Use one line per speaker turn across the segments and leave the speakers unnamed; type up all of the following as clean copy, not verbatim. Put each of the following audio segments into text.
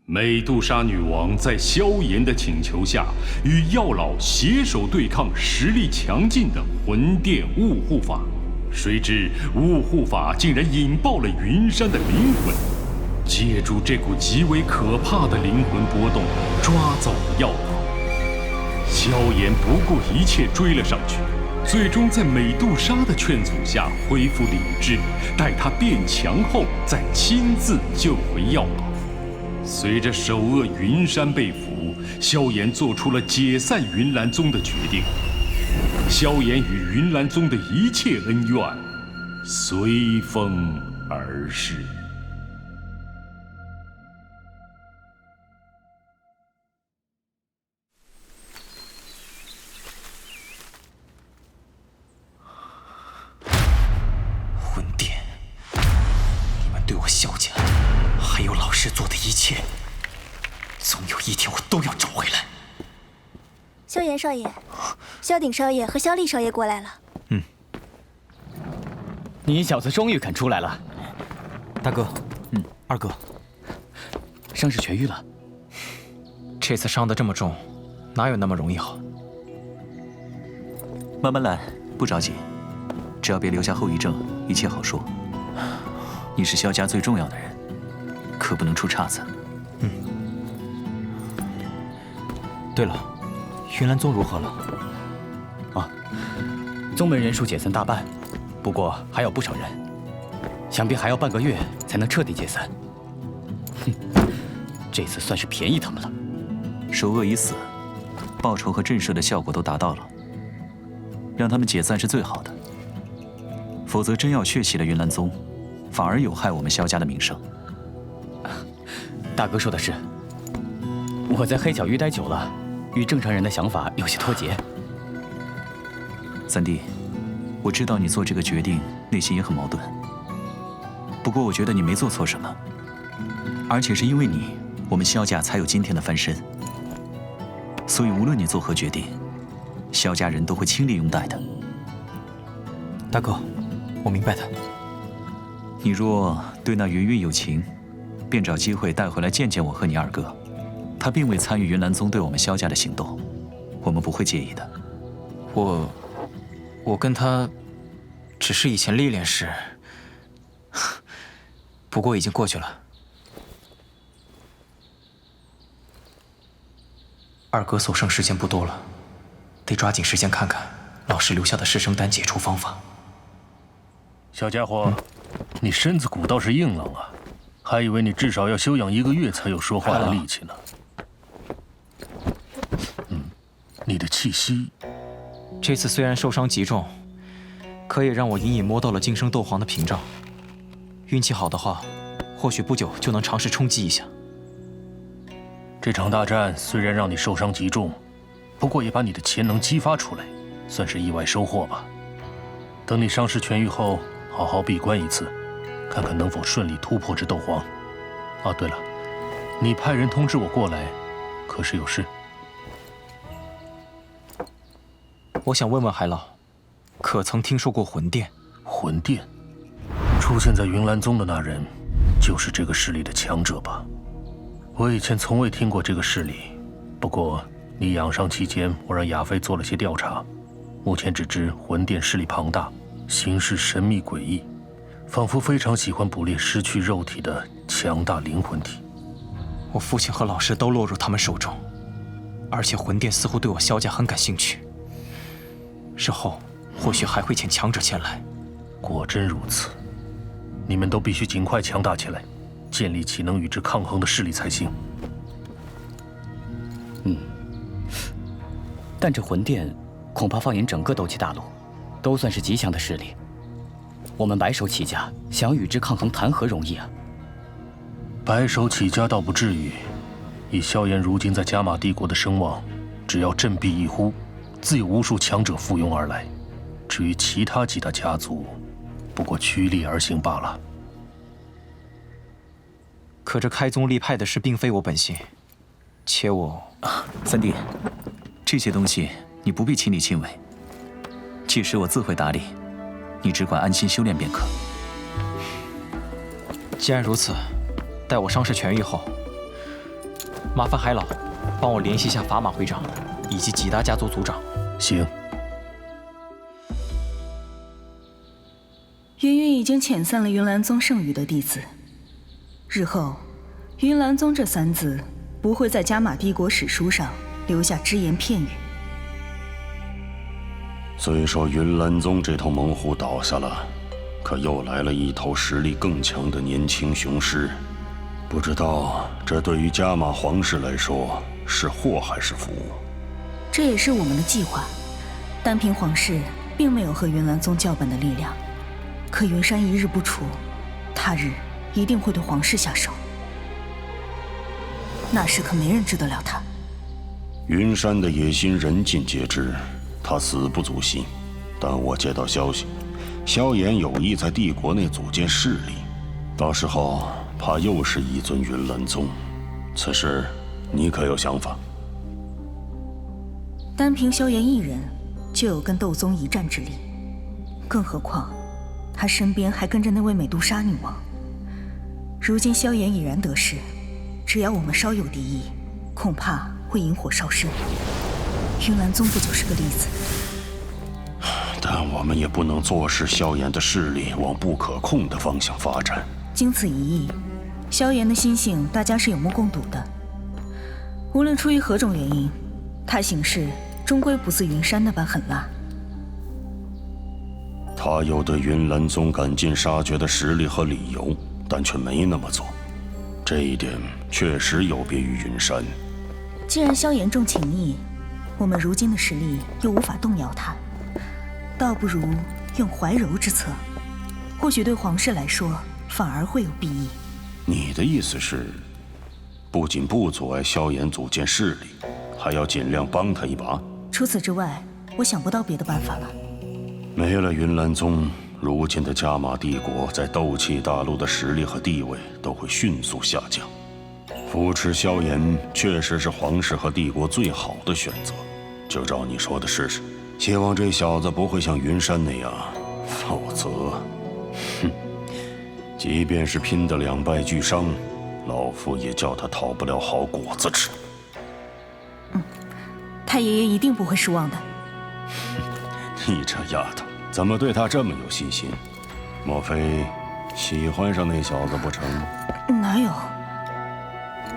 美杜莎女王在萧炎的请求下，与药老携手对抗实力强劲的魂殿雾护法。谁知雾护法竟然引爆了云山的灵魂，借助这股极为可怕的灵魂波动，抓走了药老。萧炎不顾一切追了上去，最终在美杜莎的劝阻下恢复理智，待他变强后再亲自救回药老。随着首恶云山被俘，萧炎做出了解散云岚宗的决定。萧炎与云岚宗的一切恩怨随风而逝。
魂殿，你们对我萧家还有老师做的一切，总有一天我都要找回来。
萧炎少爷，萧鼎少爷和萧厉少爷过来了。
你小子终于肯出来了。大哥，二哥，伤势痊愈了。
这次伤得这么重，哪有那么容易好？
慢慢来，不着急，只要别留下后遗症，一切好说。你是萧家最重要的人，可不能出岔子。
对了，云岚宗如何了？啊，宗门人数解散大半，不过还有不少人，想必还要半个月才能彻底解散。这次算是便宜他们了。
首恶已死，报仇和震慑的效果都达到了，让他们解散是最好的。否则真要血洗了云岚宗，反而有害我们萧家的名声。
大哥说的是，我在黑角域待久了，与正常人的想法有些脱节。
三弟，我知道你做这个决定内心也很矛盾，不过我觉得你没做错什么，而且是因为你，我们萧家才有今天的翻身。所以无论你做何决定，萧家人都会倾力拥戴的。
大哥，我明白的。
你若对那云云有情，便找机会带回来见见我和你二哥。他并未参与云岚宗对我们萧家的行动，我们不会介意的。
我跟他只是以前历练时，不过已经过去了。二哥所剩时间不多了，得抓紧时间看看老师留下的师生丹解除方法。
小家伙，你身子骨倒是硬朗啊，还以为你至少要休养1个月才有说话的力气呢。你的气息，
这次虽然受伤极重，可也让我隐隐摸到了晋升斗皇的屏障。运气好的话，或许不久就能尝试冲击一下。
这场大战虽然让你受伤极重，不过也把你的潜能激发出来，算是意外收获吧。等你伤势痊愈后，好好闭关一次，看看能否顺利突破至斗皇。啊，对了，你派人通知我过来，可是有事？
我想问问海老，可曾听说过魂殿？
魂殿，出现在云岚宗的那人，就是这个势力的强者吧？我以前从未听过这个势力，不过你养伤期间，我让亚飞做了些调查，目前只知魂殿势力庞大，行事神秘诡异，仿佛非常喜欢捕猎失去肉体的强大灵魂体。
我父亲和老师都落入他们手中，而且魂殿似乎对我萧家很感兴趣。日后或许还会遣强者前来。
果真如此，你们都必须尽快强大起来，建立起能与之抗衡的势力才行。
但这魂殿恐怕放眼整个斗气大陆，都算是极强的势力。我们白手起家，想与之抗衡，谈何容易啊！
白手起家倒不至于，以萧炎如今在加玛帝国的声望，只要振臂一呼，自有无数强者附庸而来。至于其他几大家族，不过趋利而行罢了。
可这开宗立派的事并非我本心，且我……
三弟，这些东西你不必亲力亲为，届时我自会打理，你只管安心修炼便可。
既然如此，待我伤势痊愈后，麻烦海老帮我联系一下法马会长以及几大家族族长。
行。
云云已经遣散了云岚宗剩余的弟子，日后云岚宗这3字不会在加玛帝国史书上留下只言片语。
虽说云岚宗这头猛虎倒下了，可又来了一头实力更强的年轻雄狮，不知道这对于加玛皇室来说是祸还是福？
这也是我们的计划。单凭皇室并没有和云岚宗叫板的力量，可云山一日不除，他日一定会对皇室下手。那时可没人治得了他。
云山的野心人尽皆知，他死不足惜。但我接到消息，萧炎有意在帝国内组建势力，到时候怕又是一尊云岚宗。此事你可有想法？
单凭萧炎一人，就有跟斗宗一战之力，更何况他身边还跟着那位美杜莎女王。如今萧炎已然得势，只要我们稍有敌意，恐怕会引火烧身。云岚宗不就是个例子？
但我们也不能坐视萧炎的势力往不可控的方向发展。
经此一役，萧炎的心性大家是有目共睹的。无论出于何种原因，他行事终归不似云山那般狠辣。
他有对云岚宗赶尽杀绝的实力和理由，但却没那么做，这一点确实有别于云山。
既然萧炎重情义，我们如今的实力又无法动摇他，倒不如用怀柔之策，或许对皇室来说反而会有裨益。
你的意思是，不仅不阻碍萧炎组建势力，还要尽量帮他一把？
除此之外，我想不到别的办法了。
没了云岚宗，如今的加玛帝国在斗气大陆的实力和地位都会迅速下降。扶持萧炎确实是皇室和帝国最好的选择，就照你说的试试。希望这小子不会像云山那样，否则，即便是拼得2败俱伤，老夫也叫他讨不了好果子吃。
太爷爷一定不会失望的。
你这丫头怎么对他这么有信心？莫非喜欢上那小子不成？
哪有？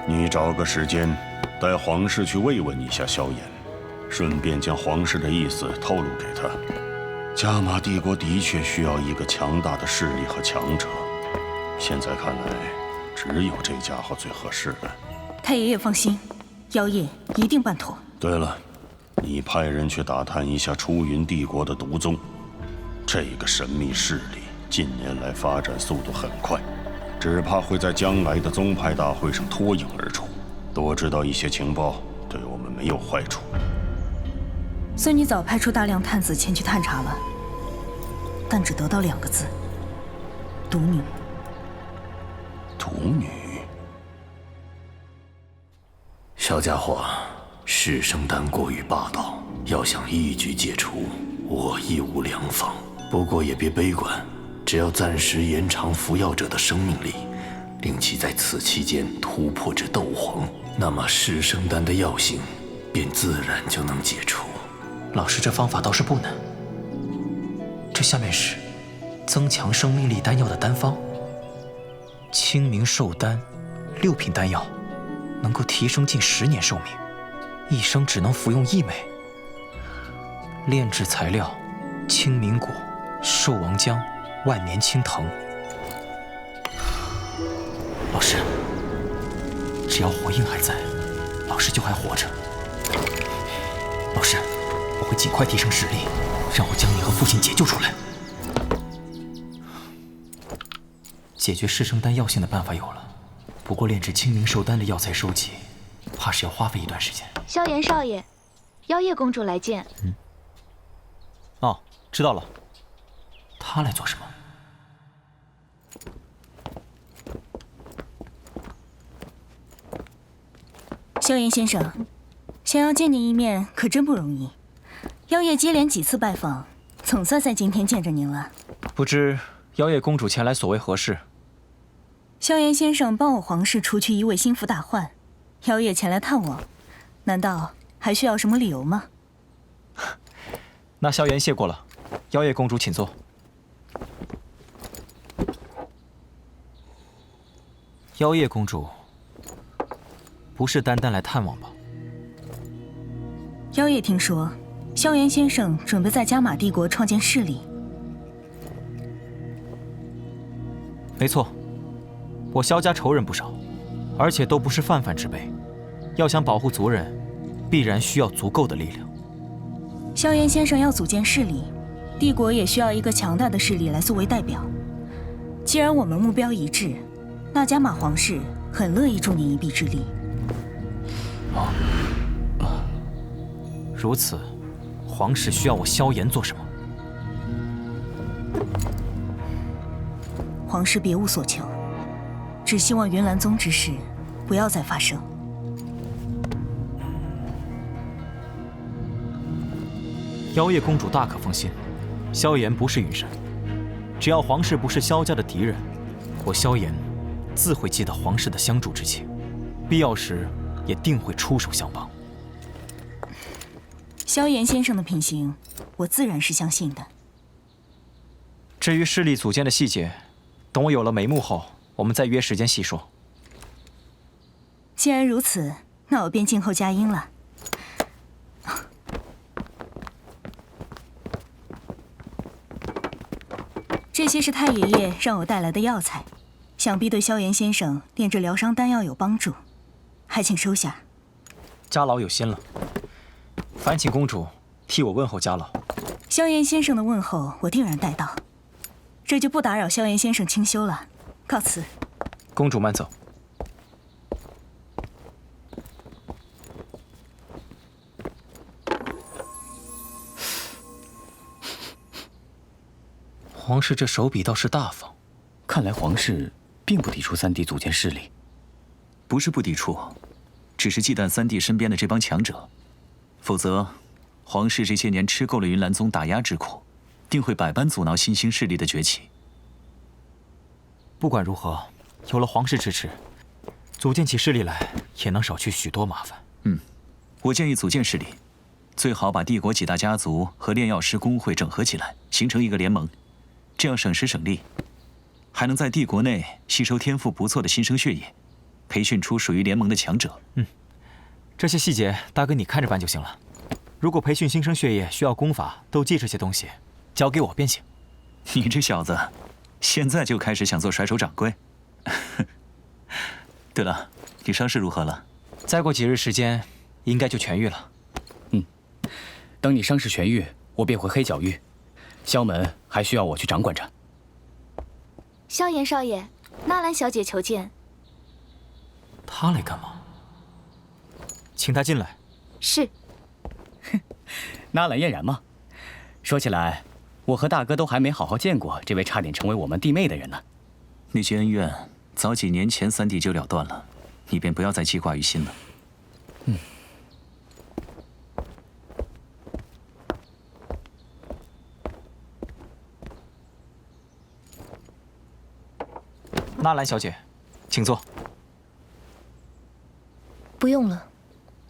你找个时间，带皇室去慰问一下萧炎，顺便将皇室的意思透露给他。加玛帝国的确需要一个强大的势力和强者，现在看来，只有这家伙最合适了。
太爷爷放心，妖夜一定办妥。
对了，你派人去打探一下出云帝国的毒宗，这个神秘势力近年来发展速度很快，只怕会在将来的宗派大会上脱颖而出。多知道一些情报，对我们没有坏处。
孙女早派出大量探子前去探查了，但只得到2个字：毒女。
毒女？
小家伙，噬生丹过于霸道，要想一举解除，我亦无良方。不过也别悲观，只要暂时延长服药者的生命力，令其在此期间突破至斗皇，那么噬生丹的药性便自然就能解除。
老师，这方法倒是不难。这下面是增强生命力丹药的丹方，清明寿丹，6品丹药，能够提升近10年寿命，一生只能服用1枚。炼制材料：清明果、寿王姜、万年青藤。老师，只要火印还在，老师就还活着。老师，我会尽快提升实力，让我将你和父亲解救出来。解决噬生丹药性的办法有了，不过炼制清明寿丹的药材收集，怕是要花费一段时间。
萧炎少爷，妖夜公主来见。
哦，知道了。他来做什么？
萧炎先生，想要见您一面可真不容易。妖夜接连几次拜访，总算在今天见着您了。
不知妖夜公主前来所为何事？
萧炎先生帮我皇室除去一位心腹大患，妖夜前来探望，难道还需要什么理由吗？
那萧炎谢过了，妖夜公主请坐。妖夜公主，不是单单来探望吧？
妖夜听说，萧炎先生准备在加玛帝国创建势力。
没错，我萧家仇人不少，而且都不是泛泛之辈。要想保护族人，必然需要足够的力量。
萧炎先生要组建势力，帝国也需要一个强大的势力来作为代表。既然我们目标一致，那加玛皇室很乐意助您一臂之力。
如此，皇室需要我萧炎做什么？
皇室别无所求，只希望云岚宗之事不要再发生。
妖夜公主大可放心，萧炎不是云山，只要皇室不是萧家的敌人，我萧炎自会记得皇室的相助之情，必要时也定会出手相帮。
萧炎先生的品行，我自然是相信的。
至于势力组建的细节，等我有了眉目后，我们再约时间细说。
既然如此，那我便静候佳音了。这些是太爷爷让我带来的药材，想必对萧炎先生炼制疗伤丹药有帮助，还请收下。
家老有心了，烦请公主替我问候家老。
萧炎先生的问候我定然带到，这就不打扰萧炎先生清修了，告辞。
公主慢走。皇室这手笔倒是大方，
看来皇室并不抵触三弟组建势力。
不是不抵触，只是忌惮三弟身边的这帮强者，否则，皇室这些年吃够了云岚宗打压之苦，定会百般阻挠新兴势力的崛起。
不管如何，有了皇室支持，组建起势力来也能少去许多麻烦。
我建议组建势力，最好把帝国几大家族和炼药师工会整合起来，形成一个联盟。这样省时省力，还能在帝国内吸收天赋不错的新生血液，培训出属于联盟的强者。
这些细节大哥你看着办就行了。如果培训新生血液需要功法、斗技这些东西，交给我便行。
你这小子，现在就开始想做甩手掌柜？对了，你伤势如何了？
再过几日时间，应该就痊愈了。
等你伤势痊愈，我便回黑角域。萧门还需要我去掌管着。
萧炎少爷，纳兰小姐求见。
他来干嘛？请他进来。
是。
纳兰嫣然吗？说起来，我和大哥都还没好好见过这位差点成为我们弟妹的人呢。
那些恩怨，早几年前三弟就了断了，你便不要再记挂于心了。
纳兰小姐，请坐。
不用了，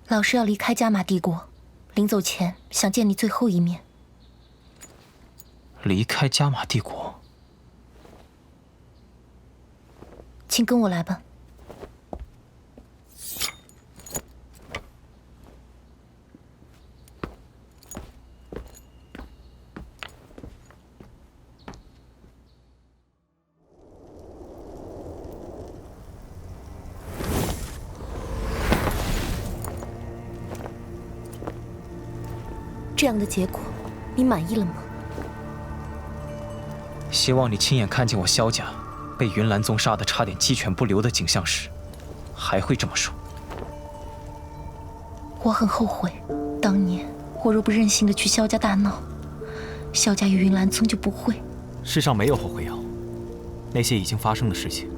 老师要离开加玛帝国，临走前想见你最后一面。
离开加玛帝国？
请跟我来吧。这样的结果，你满意了吗？
希望你亲眼看见我萧家被云岚宗杀得差点鸡犬不留的景象时，还会这么说。
我很后悔，当年我若不任性的去萧家大闹，萧家与云岚宗就不会。
世上没有后悔药，那些已经发生的事情，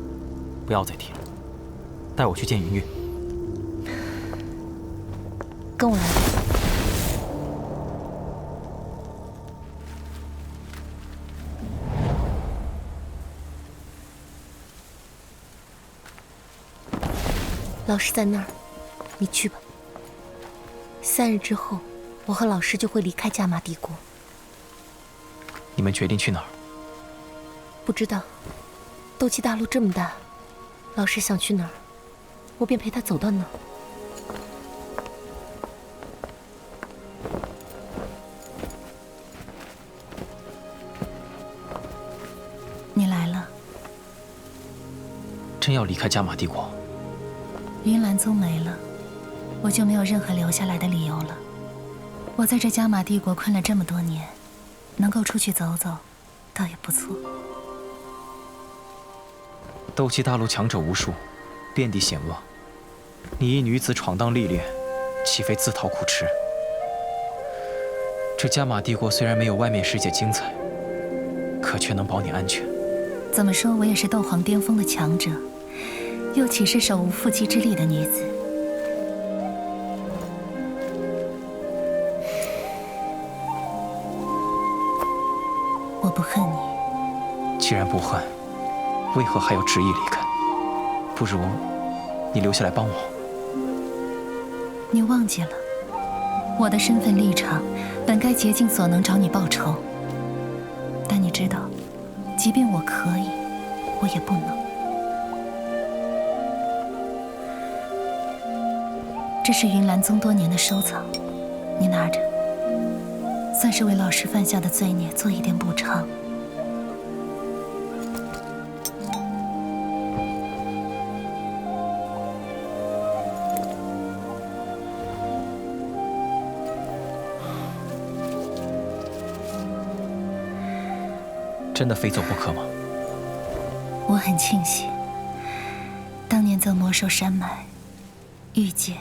不要再提了。带我去见云月。
跟我来吧。老师在那儿，你去吧。3日之后，我和老师就会离开加玛帝国。
你们决定去哪儿？
不知道，斗气大陆这么大，老师想去哪儿，我便陪他走到哪儿。
你来了。
真要离开加玛帝国？
云岚宗没了，我就没有任何留下来的理由了。我在这加玛帝国困了这么多年，能够出去走走，倒也不错。
斗气大陆强者无数，遍地险恶，你一女子闯荡历练，岂非自讨苦吃？这加玛帝国虽然没有外面世界精彩，可却能保你安全。
怎么说，我也是斗皇巅峰的强者，又岂是手无缚鸡之力的女子？我不恨你。
既然不恨，为何还要执意离开？不如你留下来帮我。
你忘记了，我的身份立场本该竭尽所能找你报仇，但你知道，即便我可以，我也不能。这是云岚宗多年的收藏，你拿着，算是为老师犯下的罪孽做一点补偿。
真的非走不可吗？
我很庆幸，当年走魔兽山脉，遇见。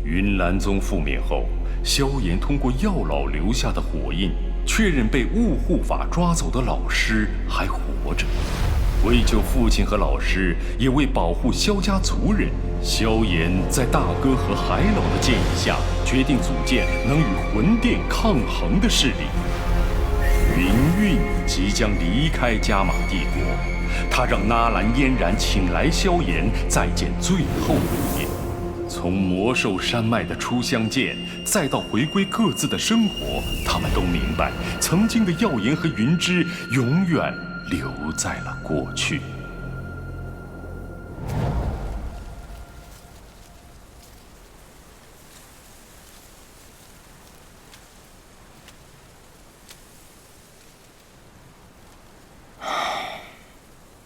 云岚宗覆灭后，萧炎通过药老留下的火印，确认被雾护法抓走的老师还活着。为救父亲和老师，也为保护萧家族人，萧炎在大哥和海老的建议下，决定组建能与魂殿抗衡的势力。云韵即将离开加玛帝国，他让纳兰嫣然请来萧炎，再见最后一面。从魔兽山脉的初相见，再到回归各自的生活，他们都明白，曾经的耀炎和云芝永远留在了过去。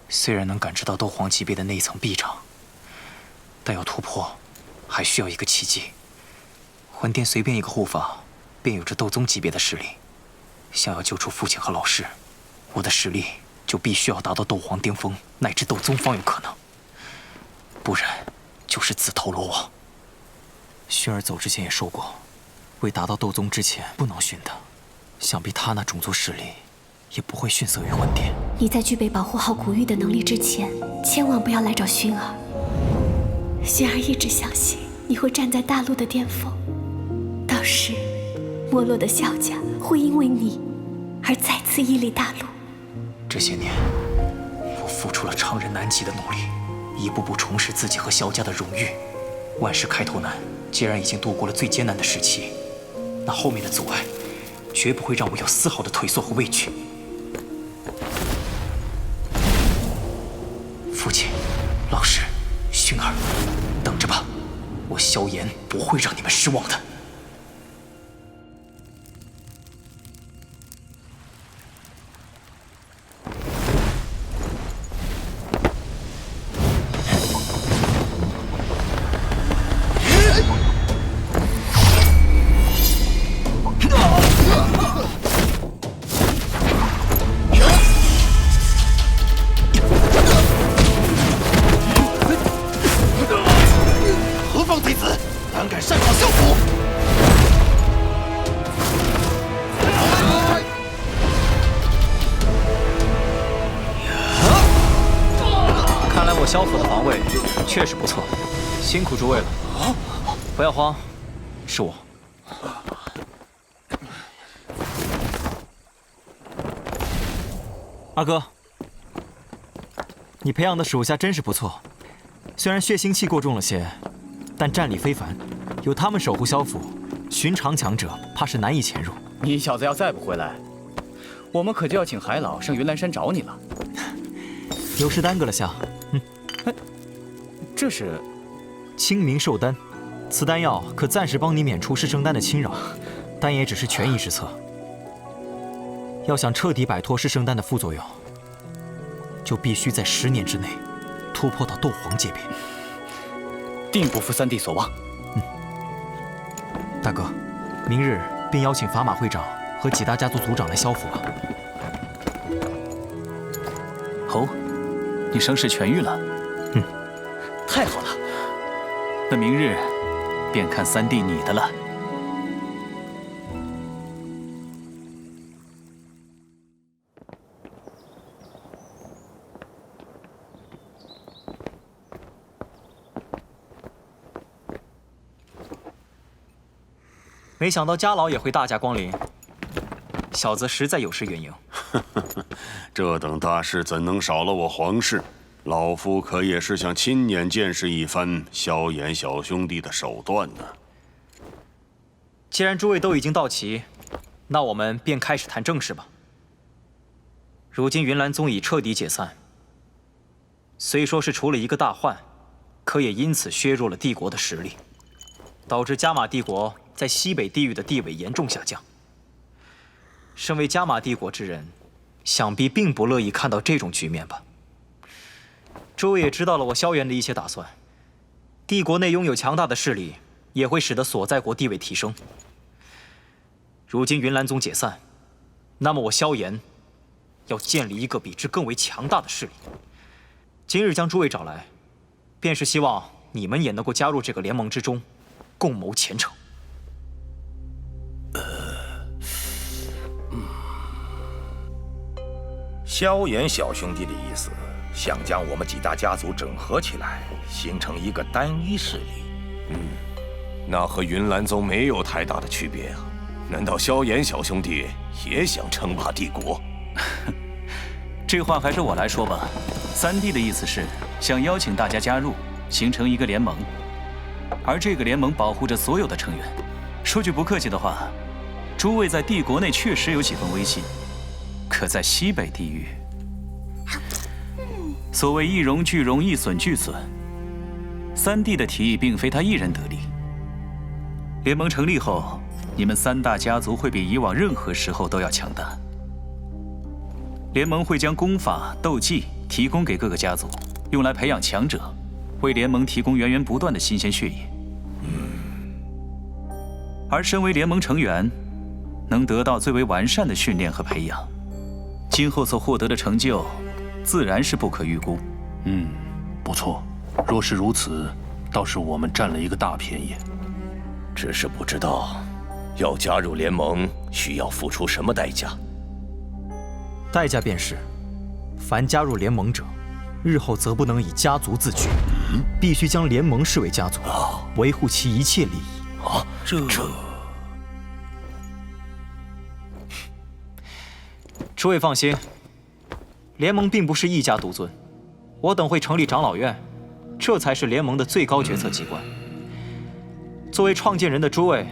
虽然能感知到斗皇级别的那一层壁障，但要突破，还需要一个契机。魂殿随便一个护法，便有着斗宗级别的实力。想要救出父亲和老师，我的实力就必须要达到斗皇巅峰，乃至斗宗方有可能。不然，就是自投罗网。薰儿走之前也说过，未达到斗宗之前不能寻的。想必他那种族实力也不会逊色于魂殿。
你在具备保护好古玉的能力之前，千万不要来找薰儿。薰儿一直相信你会站在大陆的巅峰，到时没落的萧家会因为你而再次屹立大陆。
这些年，我付出了常人难及的努力，一步步重拾自己和萧家的荣誉。万事开头难，既然已经度过了最艰难的时期，那后面的阻碍绝不会让我有丝毫的退缩和畏惧。父亲、老师、薰儿，等着吧，我萧炎不会让你们失望的。萧府的防卫确实不错，辛苦诸位了。不要慌，是我。二哥，你培养的手下真是不错，虽然血腥气过重了些，但战力非凡。有他们守护萧府，寻常强者怕是难以潜入。
你小子要再不回来，我们可就要请海老上云岚山找你了。
有事耽搁了下。
这是
清明寿丹，此丹药可暂时帮你免除噬生丹的侵扰，但也只是权宜之策。要想彻底摆脱噬生丹的副作用，就必须在10年之内突破到斗皇级别。
定不负三弟所望。
大哥，明日便邀请法马会长和几大家族族长来萧府吧。
哦，你伤势痊愈了。
太好了，
那明日便看三弟你的了。
没想到家老也会大驾光临，小子实在有失远迎。
这等大事怎能少了我皇室？老夫可也是想亲眼见识一番萧炎小兄弟的手段呢。
既然诸位都已经到齐，那我们便开始谈正事吧。如今云岚宗已彻底解散，虽说是除了一个大患，可也因此削弱了帝国的实力，导致加玛帝国在西北地域的地位严重下降。身为加玛帝国之人，想必并不乐意看到这种局面吧。诸位也知道了我萧炎的一些打算，帝国内拥有强大的势力，也会使得所在国地位提升。如今云岚宗解散，那么我萧炎要建立一个比之更为强大的势力。今日将诸位找来，便是希望你们也能够加入这个联盟之中，共谋前程。
萧炎小兄弟的意思，想将我们几大家族整合起来，形成一个单一势力。
那和云岚宗没有太大的区别啊。难道萧炎小兄弟也想称霸帝国？
这话还是我来说吧。三弟的意思是想邀请大家加入，形成一个联盟，而这个联盟保护着所有的成员。说句不客气的话，诸位在帝国内确实有几分威信，可在西北地域，所谓一荣俱荣，一损俱损。三弟的提议并非他一人得利。联盟成立后，你们三大家族会比以往任何时候都要强大。联盟会将功法、斗技提供给各个家族，用来培养强者，为联盟提供源源不断的新鲜血液。而身为联盟成员，能得到最为完善的训练和培养，今后所获得的成就，自然是不可预估。
不错。若是如此，倒是我们占了一个大便宜。
只是不知道要加入联盟需要付出什么代价。
代价便是，凡加入联盟者，日后则不能以家族自居，必须将联盟视为家族，维护其一切利益。
这……
诸位放心，联盟并不是一家独尊，我等会成立长老院，这才是联盟的最高决策机关。作为创建人的诸位，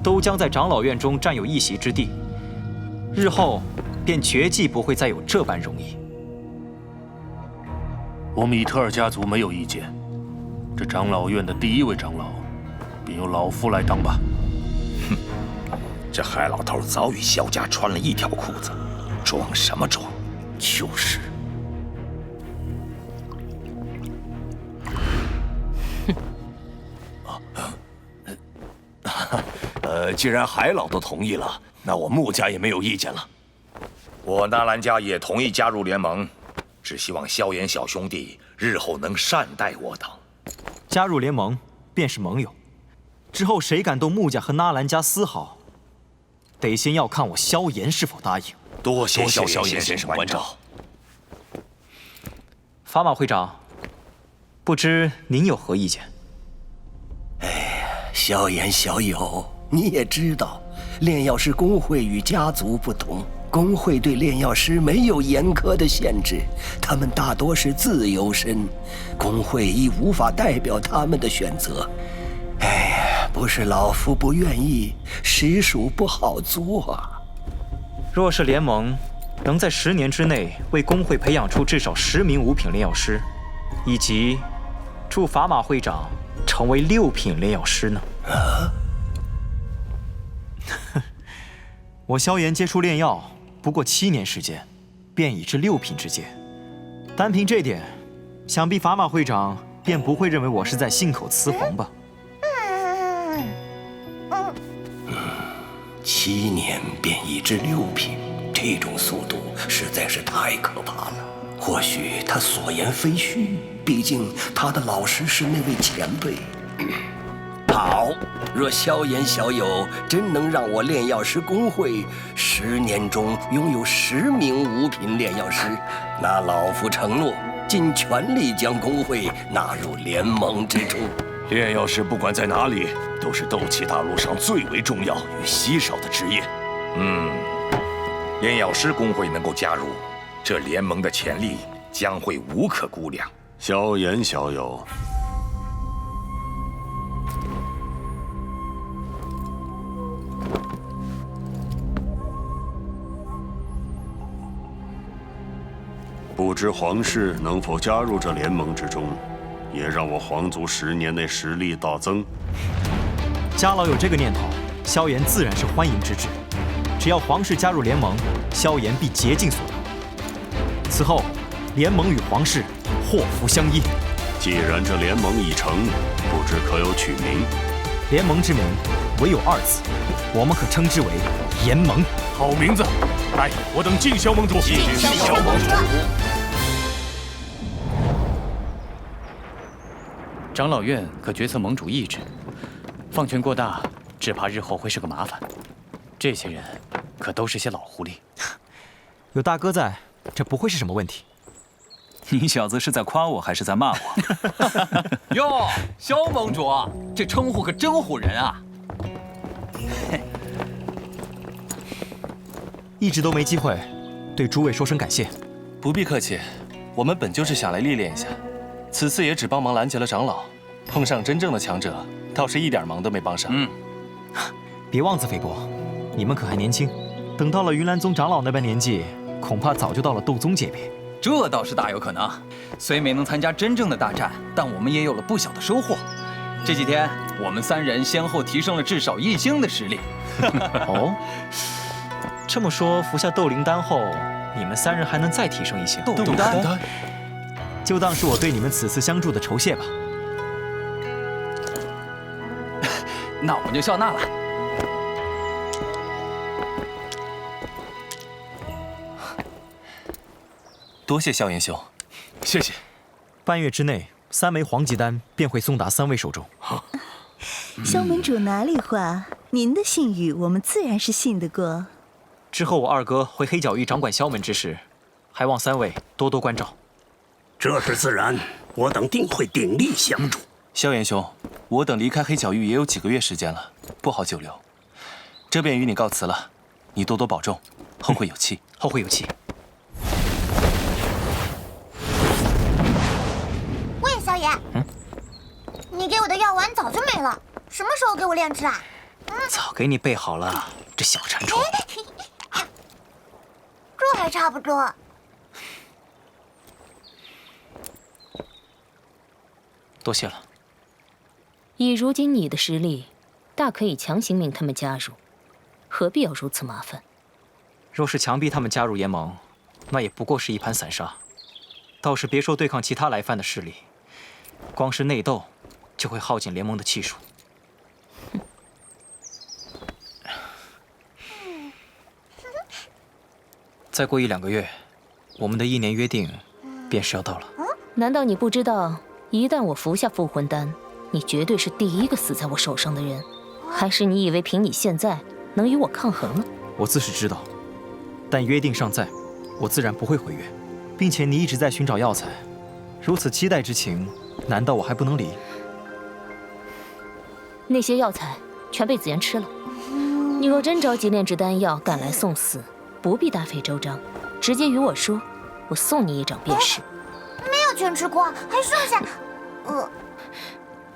都将在长老院中占有一席之地，日后便绝技不会再有这般容易。
我米特尔家族没有意见，这长老院的第一位长老，便由老夫来当吧。
哼，这海老头早与萧家穿了一条裤子，装什么装？就是。
既然海老都同意了，那我穆家也没有意见了。
我纳兰家也同意加入联盟，只希望萧炎小兄弟日后能善待我等。
加入联盟便是盟友，之后谁敢动穆家和纳兰家丝毫，得先要看我萧炎是否答应。
多谢萧
炎先生关照。
法马会长，不知您有何意见？
萧炎小友，你也知道，炼药师公会与家族不同，公会对炼药师没有严苛的限制，他们大多是自由身，公会亦无法代表他们的选择。不是老夫不愿意，实属不好做啊。
若是联盟能在10年之内为公会培养出至少10名5品炼药师，以及助法马会长成为6品炼药师呢？我萧炎接触炼药不过7年时间，便已至6品之阶。单凭这点，想必法马会长便不会认为我是在信口雌黄吧
？7年便已至6品，这种速度实在是太可怕了。或许他所言非虚，毕竟他的老师是那位前辈。好，若萧炎小友真能让我炼药师公会10年中拥有10名5品炼药师，那老夫承诺尽全力将公会纳入联盟之中。
炼药师不管在哪里，都是斗气大陆上最为重要与稀少的职业。
炼药师公会能够加入，这联盟的潜力将会无可估量。
萧炎小友，不知皇室能否加入这联盟之中，也让我皇族10年内实力大增。
家老有这个念头，萧炎自然是欢迎之至。只要皇室加入联盟，萧炎必竭尽所能。此后，联盟与皇室祸福相依。
既然这联盟已成，不知可有取名？
联盟之名唯有2字，我们可称之为炎盟。
好名字！来，我等敬萧盟主。
敬萧盟主。
长老院可决策盟主意志，放权过大，只怕日后会是个麻烦。这些人可都是些老狐狸，
有大哥在，这不会是什么问题。
你小子是在夸我还是在骂我？
哟，萧盟主，这称呼可真唬人啊！
一直都没机会对诸位说声感谢。
不必客气，我们本就是想来历练一下，此次也只帮忙拦截了长老，碰上真正的强者，倒是一点忙都没帮上。
别妄自菲薄，你们可还年轻，等到了云岚宗长老那般年纪，恐怕早就到了斗宗级别。
这倒是大有可能。虽没能参加真正的大战，但我们也有了不小的收获。这几天，我们3人先后提升了至少1星的实力。
哦，这么说，服下斗灵丹后，你们3人还能再提升1星？
斗灵丹，
就当是我对你们此次相助的酬谢吧。
那我们就笑纳了。
多谢萧炎兄，
谢谢。
半月之内，3枚黄级丹便会送达3位手中。
萧门主哪里话？您的信誉我们自然是信得过。
之后我二哥回黑角域掌管萧门之时，还望三位多多关照。
这是自然，我等定会鼎力相助。
萧炎兄，我等离开黑角域也有几个月时间了，不好久留，这便与你告辞了。你多多保重，后会有期。
后会有期。
喂，萧炎，你给我的药丸早就没了，什么时候给我炼制啊？
早给你备好了，这小馋虫。
这还差不多。
多谢了。
以如今你的实力，大可以强行命他们加入，何必要如此麻烦？
若是强逼他们加入联盟，那也不过是一盘散沙。倒是别说对抗其他来犯的势力，光是内斗，就会耗尽联盟的气数。再过1-2个月，我们的1年约定便是要到了。
难道你不知道，一旦我服下复魂丹，你绝对是第一个死在我手上的人？还是你以为凭你现在能与我抗衡了？
我自是知道，但约定尚在，我自然不会毁约。并且你一直在寻找药材，如此期待之情，难道我还不能理？
那些药材全被紫妍吃了。你若真着急炼制丹药赶来送死，不必大费周章，直接与我说，我送你一掌便是。
没有全吃光，还剩下……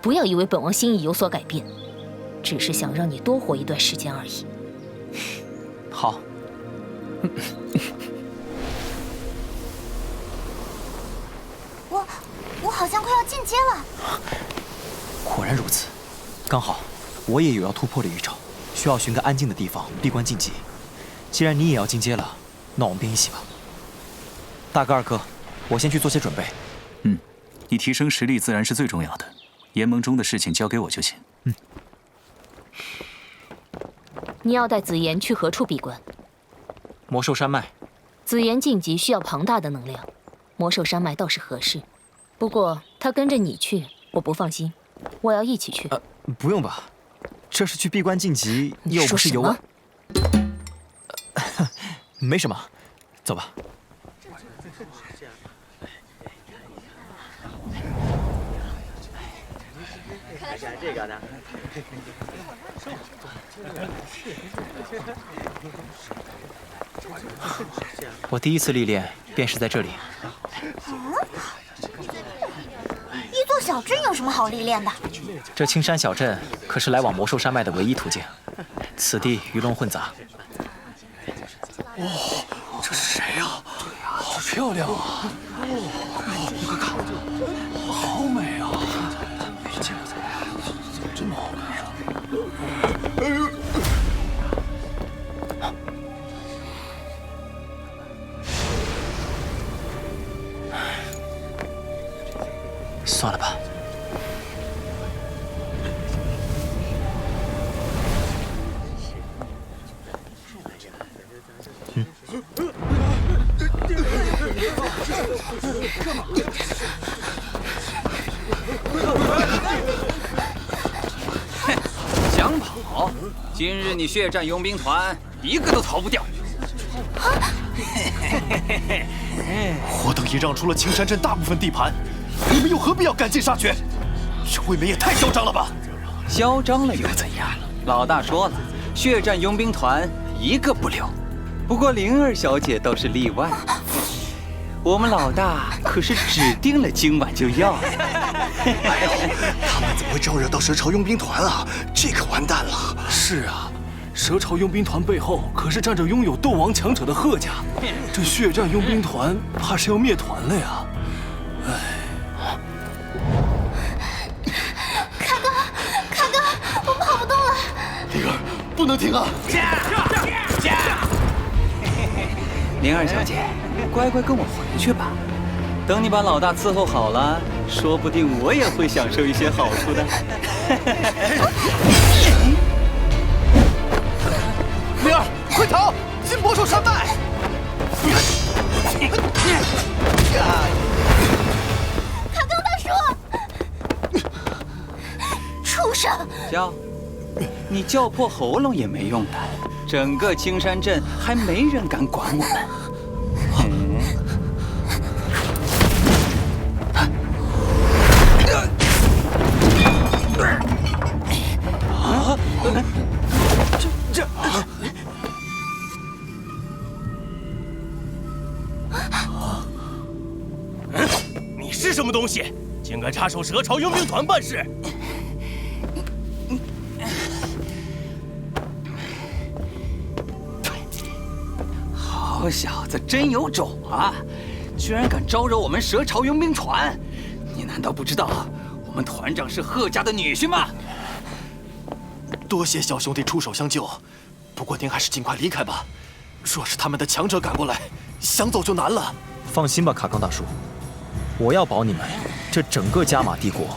不要以为本王心意有所改变，只是想让你多活一段时间而已。
好。
我好像快要进阶了。
果然如此，刚好我也有要突破的预兆，需要寻个安静的地方闭关晋级。既然你也要进阶了，那我们便一起吧。大哥、二哥，我先去做些准备。
你提升实力自然是最重要的，联盟中的事情交给我就行。
你要带紫妍去何处闭关？
魔兽山脉。
紫妍晋级需要庞大的能量，魔兽山脉倒是合适。不过他跟着你去，我不放心，我要一起去。
不用吧，这是去闭关晋级，又不是游玩。没什么，走吧。
看下这个呢。
我第一次历练便是在这里。
一座小镇有什么好历练的？
这青山小镇可是来往魔兽山脉的唯一途径，此地鱼龙混杂。
哇，这是谁呀？好漂亮啊！你快看，好美啊！没见过这么好看呀！
算了吧。
想跑？今日你血战佣兵团一个都逃不掉。
我等已让出了青山镇大部分地盘，你们又何必要赶尽杀绝？这未免也太嚣张了吧！
嚣张了又怎样？老大说了，血战佣兵团一个不留。不过灵儿小姐倒是例外。我们老大可是指定了今晚就要。
哎呦，他们怎么会招惹到蛇潮佣兵团啊？这可完蛋了。
是啊，蛇潮佣兵团背后可是站着拥有斗王强者的贺家，这血战佣兵团怕是要灭团了呀！哎，
卡哥，我跑不动了。
灵儿，不能停啊！
灵儿小姐，乖乖跟我回去吧。等你把老大伺候好了，说不定我也会享受一些好处的。
灵儿，快逃！进魔兽山脉！
卡刚大叔，畜生！
笑？你叫破喉咙也没用的，整个青山镇还没人敢管我们。
你是什么东西？竟敢插手蛇朝佣兵团办事！
好小子，真有种啊！居然敢招惹我们蛇朝佣兵团！你难道不知道我们团长是贺家的女婿吗？
多谢小兄弟出手相救，不过您还是尽快离开吧。若是他们的强者赶过来，想走就难了。
放心吧，卡冈大叔，我要保你们，这整个加玛帝国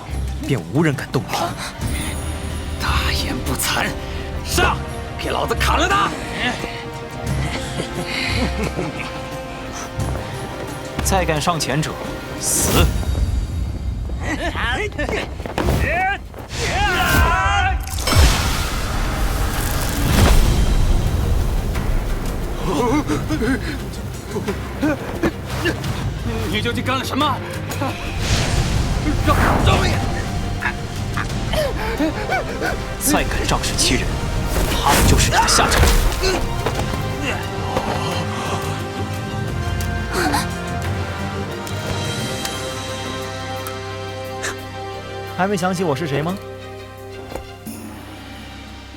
便无人敢动你。
大言不惭，上，给老子砍了他！
再敢上前者，死！
你究竟干了什么？
再敢仗势欺人，他们就是你的下场。还没想起我是谁吗？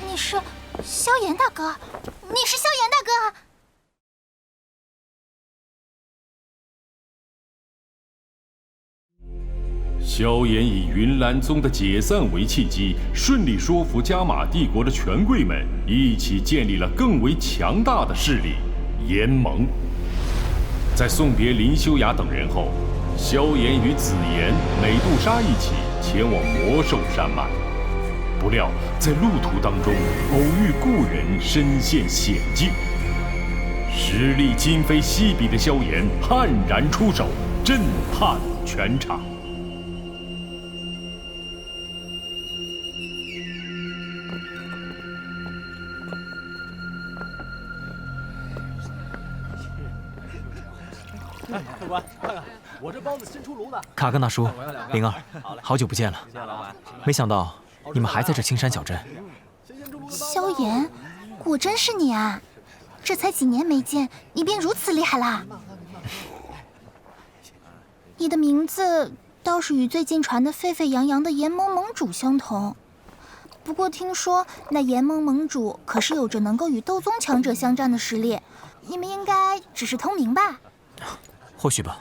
你是萧炎大哥，你是萧炎大哥。
萧炎以云岚宗的解散为契机，顺利说服加玛帝国的权贵们一起建立了更为强大的势力——炎盟。在送别林修雅等人后，萧炎与紫妍、美杜莎一起前往魔兽山脉。不料在路途当中偶遇故人身陷险境，实力今非昔比的萧炎悍然出手，震撼全场。
客官，看看我这包子新出炉的。
卡冈大叔，灵儿，好久不见了。没想到你们还在这青山小镇。
萧炎，果真是你啊！这才几年没见，你便如此厉害啦！你的名字倒是与最近传得沸沸扬扬的炎盟盟主相同。不过听说那炎盟盟主可是有着能够与斗宗强者相战的实力，你们应该只是通名吧？
或许吧。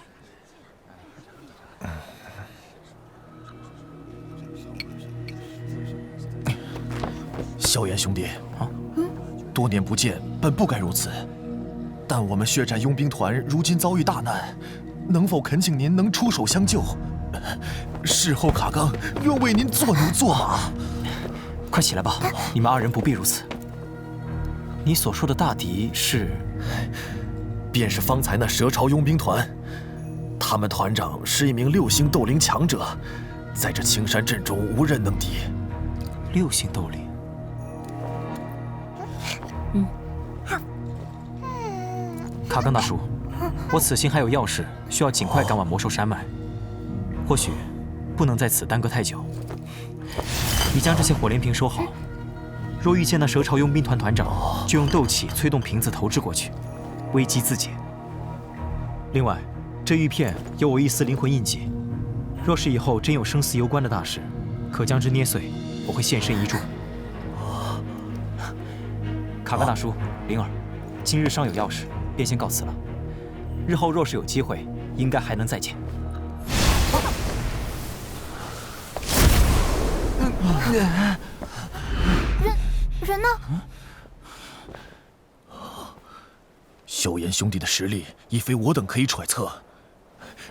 萧炎兄弟啊，多年不见，本不该如此。但我们血战佣兵团如今遭遇大难，能否恳请您能出手相救？事后卡冈愿为您做牛做马。
快起来吧，你们二人不必如此。你所说的大敌是？
便是方才那蛇朝佣兵团，他们团长是一名6星斗灵强者，在这青山镇中无人能敌。
6星斗灵。卡冈大叔，我此行还有要事，需要尽快赶往魔兽山脉，或许不能在此耽搁太久。你将这些火莲瓶收好，若遇见那蛇朝佣兵团团长，就用斗气催动瓶子投掷过去，危机自解。另外，这玉片有我一丝灵魂印记，若是以后真有生死攸关的大事，可将之捏碎，我会现身一助。卡冈大叔，灵儿，今日尚有要事，便先告辞了。日后若是有机会，应该还能再见。
人呢？
萧炎兄弟的实力已非我等可以揣测，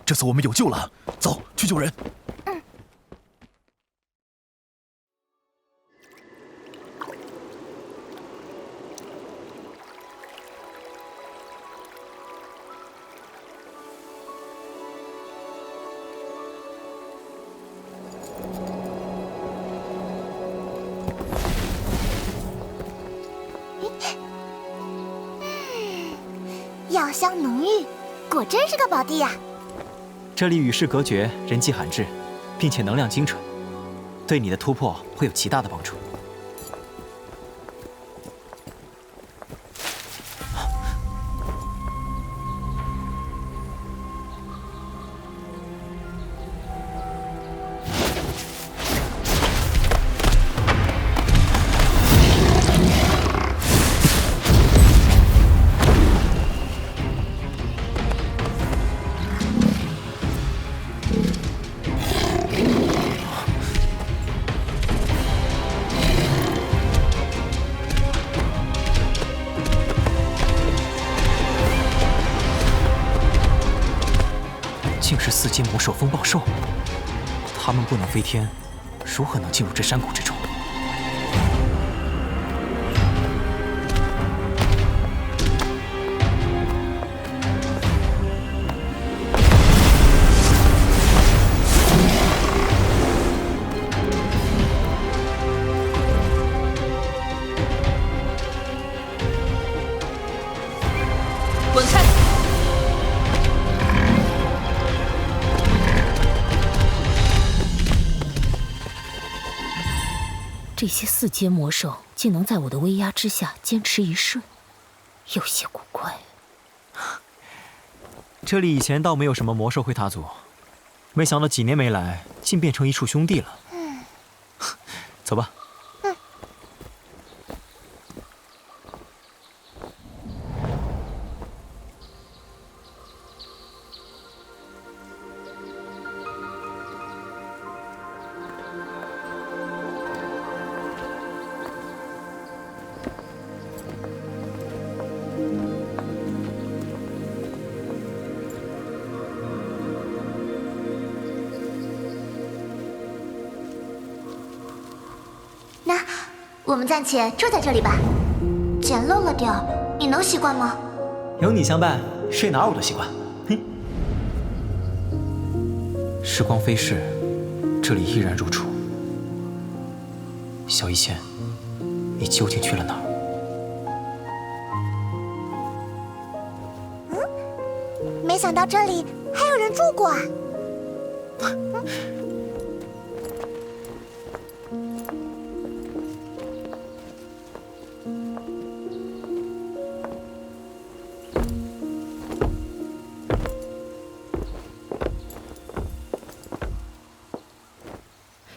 这次我们有救了，走去救人。
药香浓郁，果真是个宝地呀！
这里与世隔绝，人迹罕至，并且能量精纯，对你的突破会有极大的帮助。竟是4阶魔兽风暴兽，他们不能飞天，如何能进入这山谷之中？
滚开！这些4阶魔兽竟能在我的威压之下坚持一瞬，有些古怪。
这里以前倒没有什么魔兽会踏足，没想到几年没来，竟变成一处兄弟了。走吧。
那我们暂且住在这里吧。简陋了点儿，你能习惯吗？
有你相伴，睡哪儿我都习惯。哼。时光飞逝，这里依然如初。小一仙，你究竟去了哪儿？
没想到这里还有人住过啊！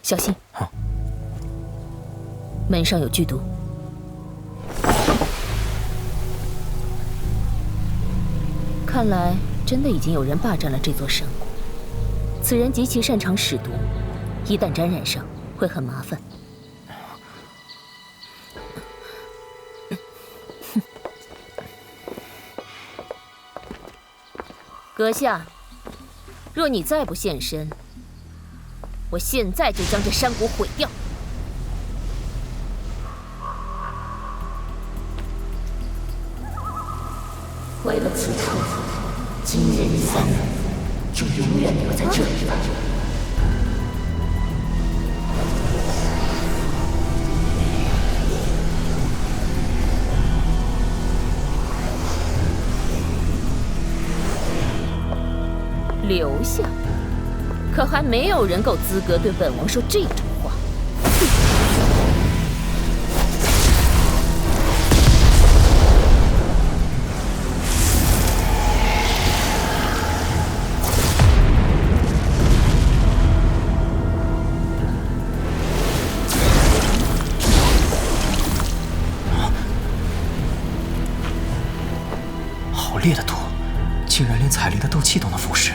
小心！门上有剧毒。看来真的已经有人霸占了这座山谷。此人极其擅长使毒，一旦沾染上，会很麻烦。阁下，若你再不现身，我现在就将这山谷毁掉。为了此处，今夜你3人就永远留在这里吧。留下？可还没有人够资格对本王说这种话。
好烈的毒，竟然连彩铃的斗气都能腐蚀。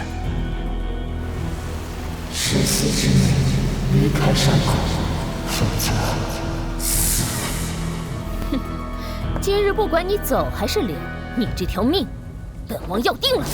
10息之内离开山谷，否则死。哼！今日不管你走还是留，你这条命，本王要定了。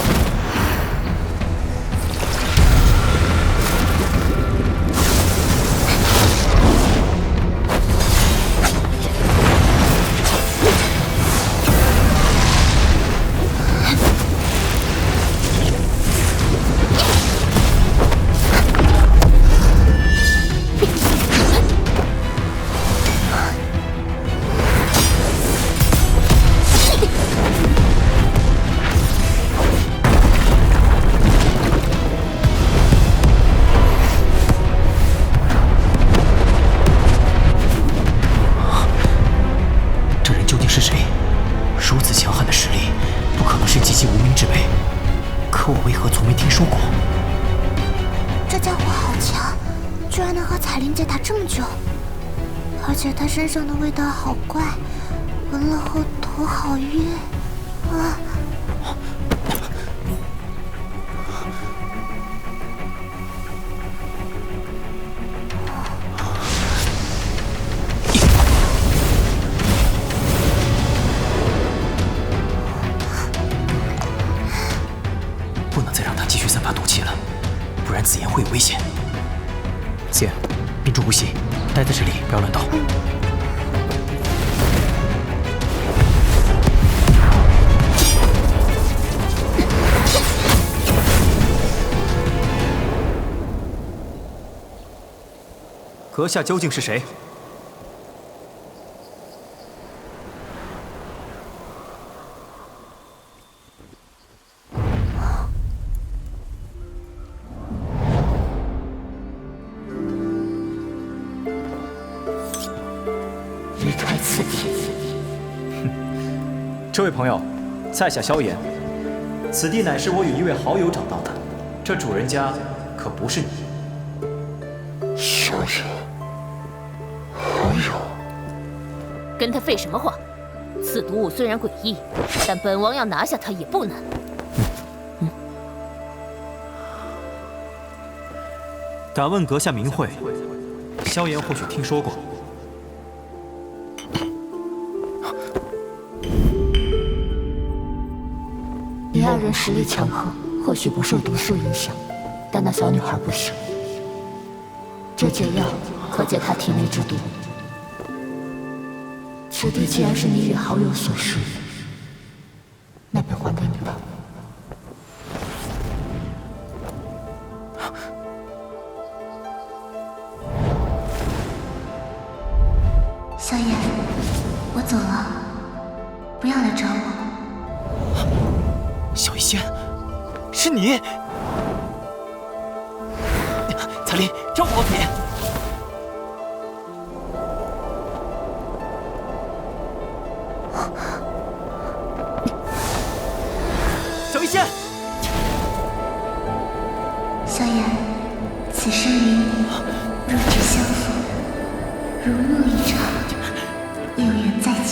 没听说过。
这家伙好强，居然能和彩玲姐打这么久，而且他身上的味道好怪，闻了后头好晕啊！
不能再让他继续散发毒气了，不然紫妍会有危险。姐，屏住呼吸，待在这里，不要乱动。
阁下究竟是谁？
离开此地。
这位朋友，在下萧炎。此地乃是我与一位好友找到的，这主人家可不是你。
萧炎，好友，跟他废什么话？此毒物虽然诡异，但本王要拿下他也不难。
敢问阁下名讳？萧炎或许听说过。
你二人实力强横，或许不受毒素影响，但那小女孩不行。这解药可解她体内之毒。此地既然是你与好友所属，那便还给你吧。
萧炎，我走了，不要来找我。
小医仙，是你！彩铃，照顾好你。小医仙，
萧炎，此生与你若只相逢，如梦一场，有缘再见。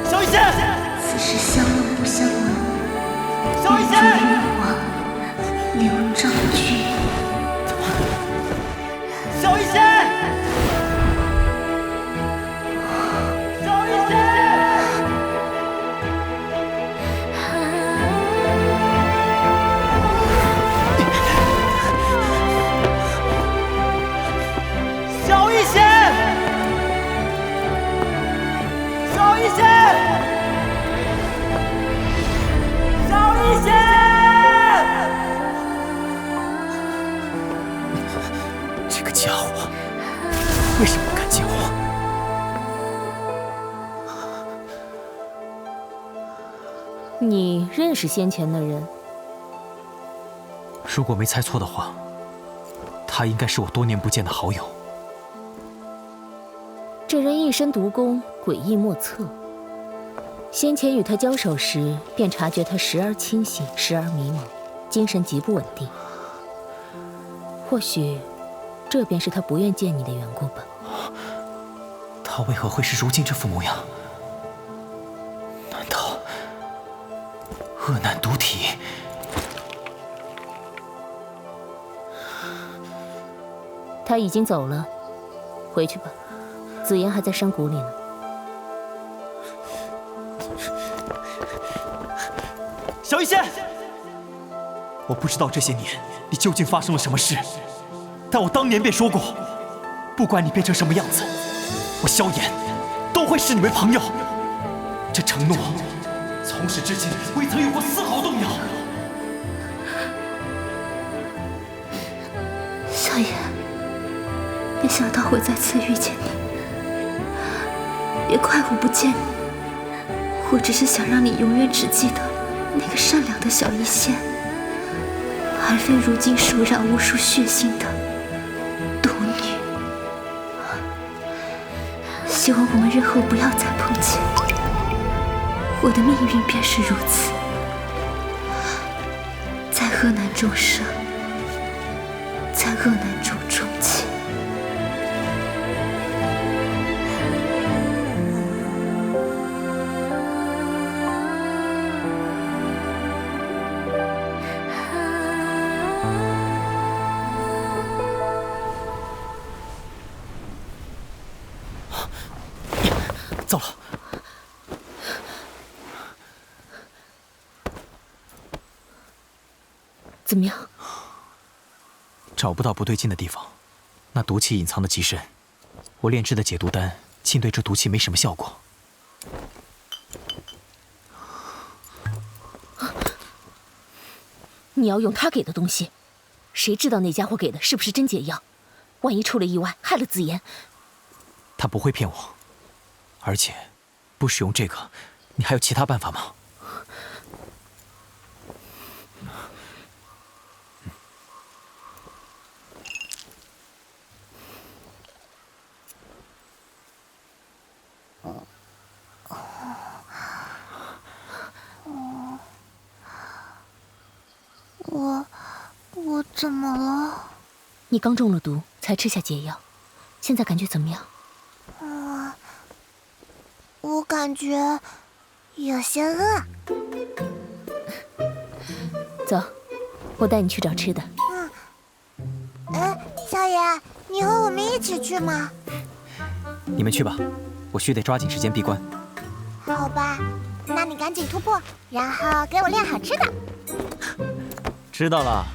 小医仙，
此时相望不相闻，
小医仙，
愿与我留章居。
小医仙，小医仙，小医仙，小医仙。这个家伙为什么不敢见我？
你认识先前的人？
如果没猜错的话，他应该是我多年不见的好友。
这人一身毒功，诡异莫测。先前与他交手时，便察觉他时而清醒，时而迷茫，精神极不稳定。或许，这便是他不愿见你的缘故吧。
他为何会是如今这副模样？难道恶难毒体？
他已经走了，回去吧。紫妍还在山谷里呢。
小医仙，我不知道这些年你究竟发生了什么事，但我当年便说过，不管你变成什么样子，我萧炎都会视你为朋友。这承诺从始至今未曾有过丝毫动摇。
萧炎，没想到会再次遇见你，别怪我不见你，我只是想让你永远只记得那个善良的小医仙，而非如今手染无数血腥的毒女。希望我们日后不要再碰见，我的命运便是如此。
恶难终生，在恶难中终结。
糟了！
怎么样？
找不到不对劲的地方，那毒气隐藏的极深，我炼制的解毒丹竟对这毒气没什么效果。
你要用他给的东西，谁知道那家伙给的是不是真解药？万一出了意外，害了紫妍。
他不会骗我，而且，不使用这个，你还有其他办法吗？
我怎么了？
你刚中了毒，才吃下解药，现在感觉怎么样？
我感觉有些饿。
走，我带你去找吃的。
萧炎，你和我们一起去吗？
你们去吧，我须得抓紧时间闭关。
好吧，那你赶紧突破，然后给我炼好吃的。
知道了。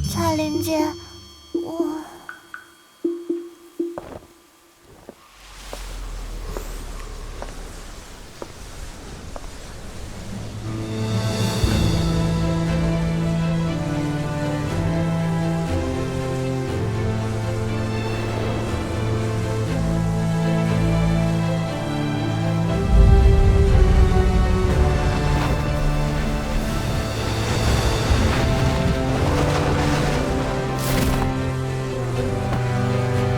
彩玲姐，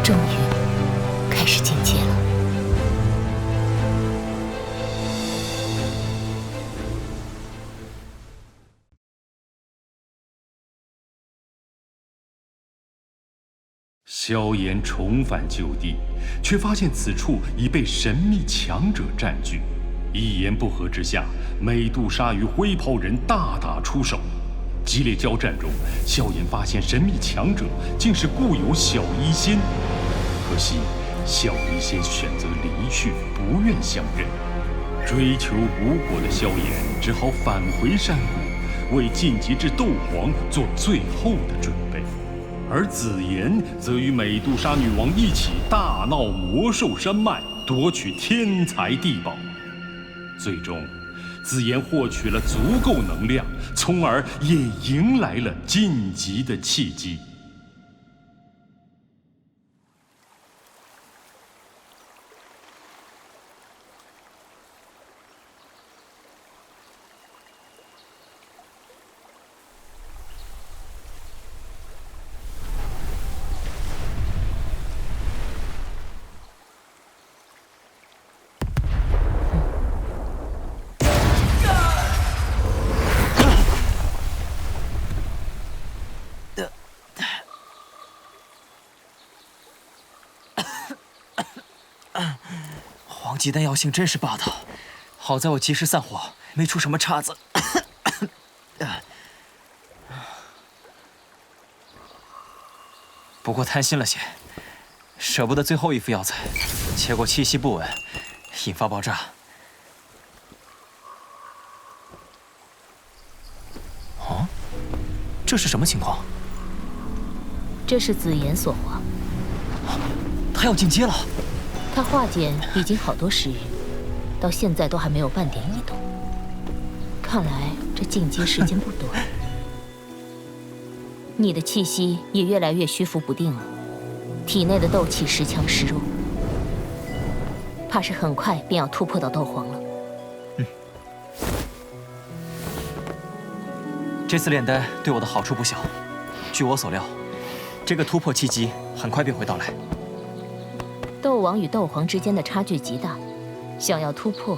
终于开始进阶了。
萧炎重返旧地，却发现此处已被神秘强者占据。一言不合之下，美杜莎与灰袍人大打出手。激烈交战中，萧炎发现神秘强者竟是故友小医仙。可惜小医仙选择离去，不愿相认。追求无果的萧炎只好返回山谷，为晋级至斗皇做最后的准备。而紫妍则与美杜莎女王一起大闹魔兽山脉，夺取天材地宝。最终紫妍获取了足够能量，从而也迎来了晋级的契机。
黄鸡丹药性真是霸道，好在我及时散伙，没出什么岔子。不过贪心了些，舍不得最后一副药材，结果气息不稳，引发爆炸。哦，这是什么情况？
这是紫妍所化，
他要进阶了。
他化茧已经好多时日，到现在都还没有半点异动。看来这进阶时间不短。你的气息也越来越虚浮不定了，体内的斗气时强时弱，怕是很快便要突破到斗皇了。
这次炼丹对我的好处不小。据我所料，这个突破契机很快便会到来。
斗王与斗皇之间的差距极大，想要突破，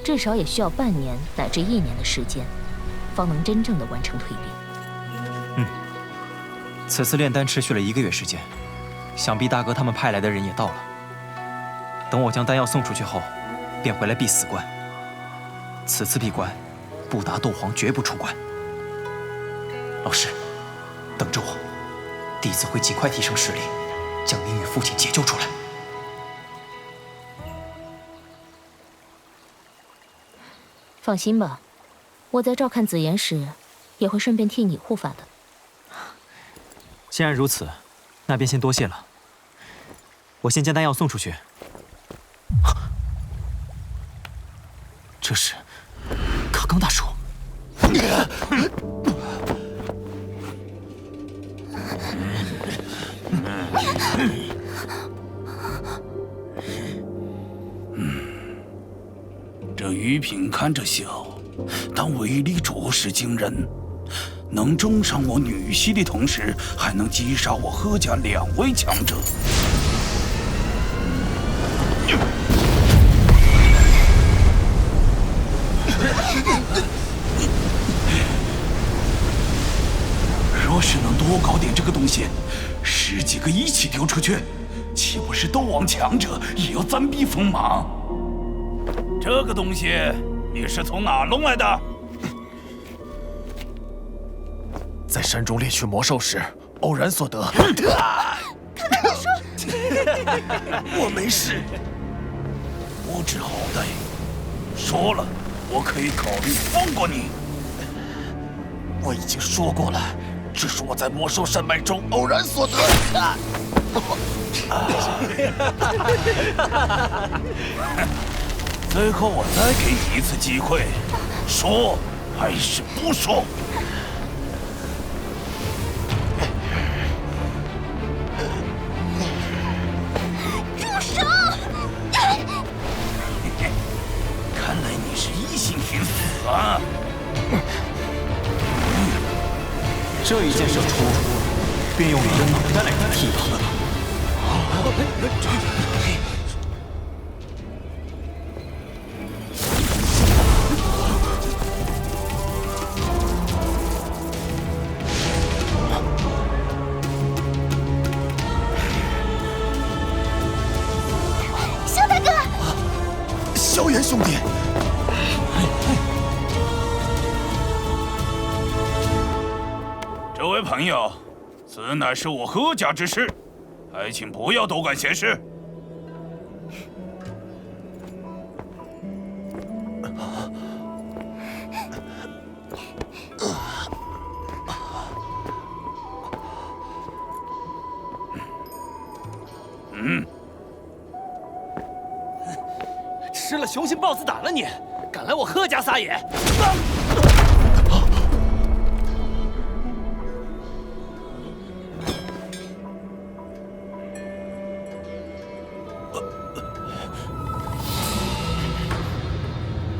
至少也需要半年乃至1年的时间，方能真正的完成蜕变。
此次炼丹持续了1个月时间，想必大哥他们派来的人也到了。等我将丹药送出去后，便回来闭死关。此次闭关，不达斗皇绝不出关。老师，等着我，弟子会尽快提升实力，将您与父亲解救出来。
放心吧，我在照看紫妍时，也会顺便替你护法的。
既然如此，那便先多谢了。我先将丹药送出去。这是卡刚大叔。
这余品看着小，但威力着实惊人。能重伤我女婿的同时，还能击杀我贺家2位强者。若是能多搞点这个东西，10几个一起丢出去，岂不是斗王强者也要暂避锋芒？这个东西你是从哪弄来的？
在山中猎取魔兽时偶然所得。
看看大叔，
我没事，不知好歹。说了，我可以考虑放过你。
我已经说过了，这是我在魔兽山脉中偶然所得。
最后我再给你一次机会，说还是不说？
住手！
看来你是一心寻死啊！
这一箭射出，便用你的脑袋来替替。
萧大哥，
萧炎兄弟。
这位朋友，此乃是我贺家之事，还请不要多管闲事。
吃了雄心豹子胆了你，敢来我贺家撒野！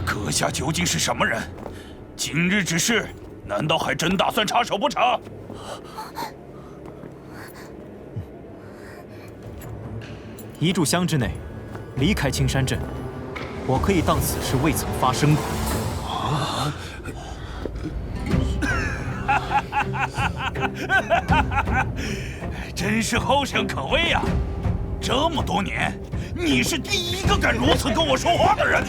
阁下究竟是什么人？今日之事，难道还真打算插手不成？
一炷香之内，离开青山镇，我可以当此事未曾发生过。
真是后生可畏呀！这么多年，你是第一个敢如此跟我说话的人。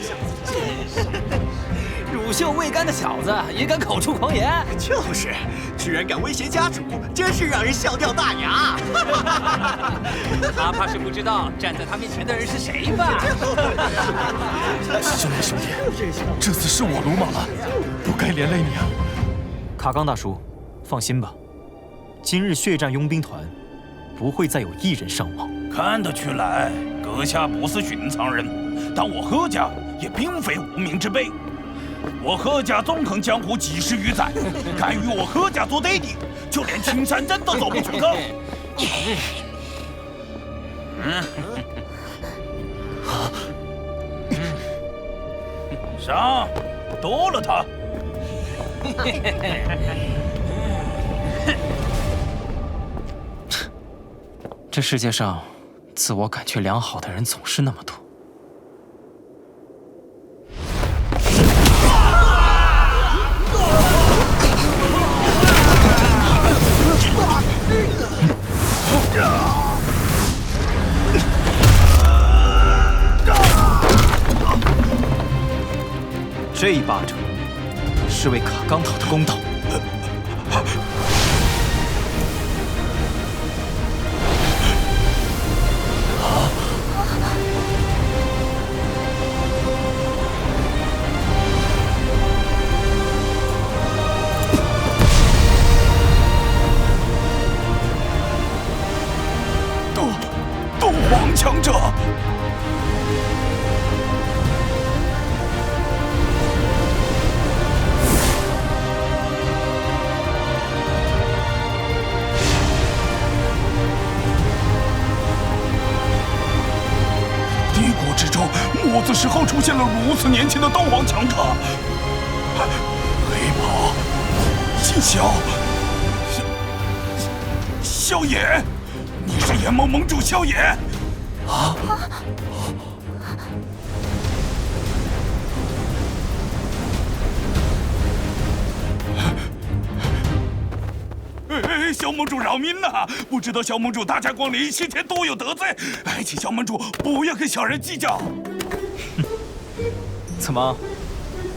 乳臭未干的小子也敢口出狂言？
就是，居然敢威胁家主，真是让人笑掉大牙。
他怕是不知道站在他面前的人是谁吧？
萧炎兄弟，这次是我鲁莽了，不该连累你啊。
卡刚大叔，放心吧，今日血战佣兵团不会再有一人伤亡。
看得出来，阁下不是寻常人，但我贺家也并非无名之辈。我贺家纵横江湖几十余载，敢与我贺家作对的，就连青山镇都走不出个。上，剁了他！
这世界上，自我感觉良好的人总是那么多。这一巴掌是为卡刚讨的公道。
斗皇强者。帝国之中，么子时候出现了如此年轻的斗皇强者？黑袍，秦萧，萧炎。你是炎盟盟主萧炎啊！萧盟主饶命呐！不知道萧盟主大驾光临，先前多有得罪，请萧盟主不要跟小人计较。
怎么，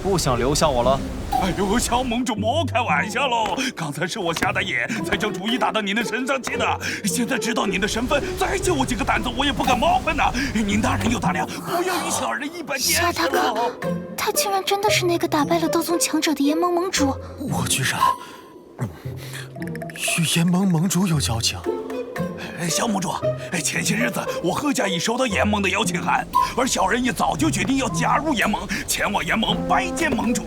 不想留下我了？
哎呦，萧盟主莫开玩笑喽！刚才是我瞎的眼，才将主意打到您的身上去的。现在知道您的身份，再借我几个胆子，我也不敢冒犯呐。您大人有大量，不要与小人一般见识。
萧大哥，他竟然真的是那个打败了斗宗强者的炎盟盟主。
我居然与炎盟盟主有交情。
萧盟主，前些日子我贺家已收到炎盟的邀请函，而小人也早就决定要加入炎盟，前往炎盟拜见盟主。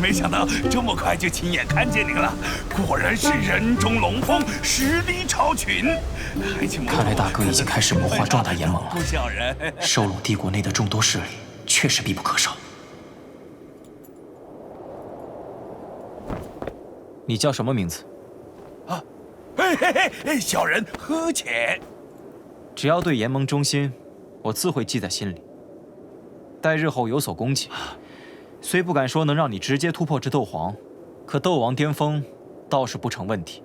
没想到这么快就亲眼看见您了，果然是人中龙凤，实力超群。
看来大哥已经开始谋划壮大炎盟了。
不小人
收拢帝国内的众多势力，确实必不可少。你叫什么名字？
小人贺浅。
只要对炎盟忠心，我自会记在心里。待日后有所攻击，虽不敢说能让你直接突破至斗皇，可斗王巅峰倒是不成问题。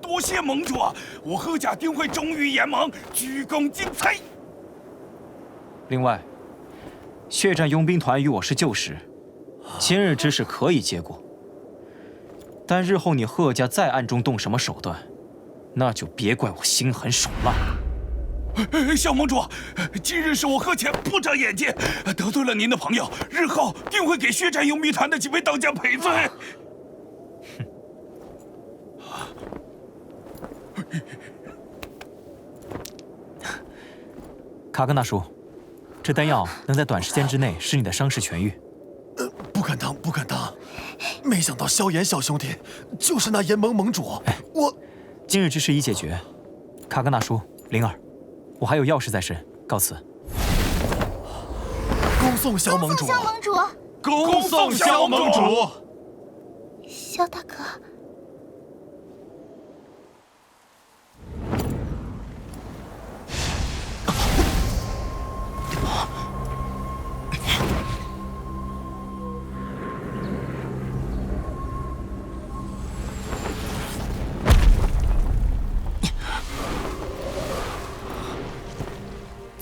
多谢盟主，我贺家定会忠于炎盟，鞠躬尽瘁。
另外，血战佣兵团与我是旧识，今日之事可以结果。但日后你贺家再暗中动什么手段，那就别怪我心狠手辣。
萧盟主，今日是我贺浅不长眼睛，得罪了您的朋友，日后定会给血战佣兵团的几位当家赔罪。
卡根大叔，这丹药能在短时间之内使你的伤势痊愈。
不敢当，不敢当。没想到萧炎小兄弟就是那炎盟盟主。我
今日之事已解决，卡根大叔、灵儿，我还有要事在身，告辞。
恭送萧盟主，
恭送萧盟主。
萧大哥。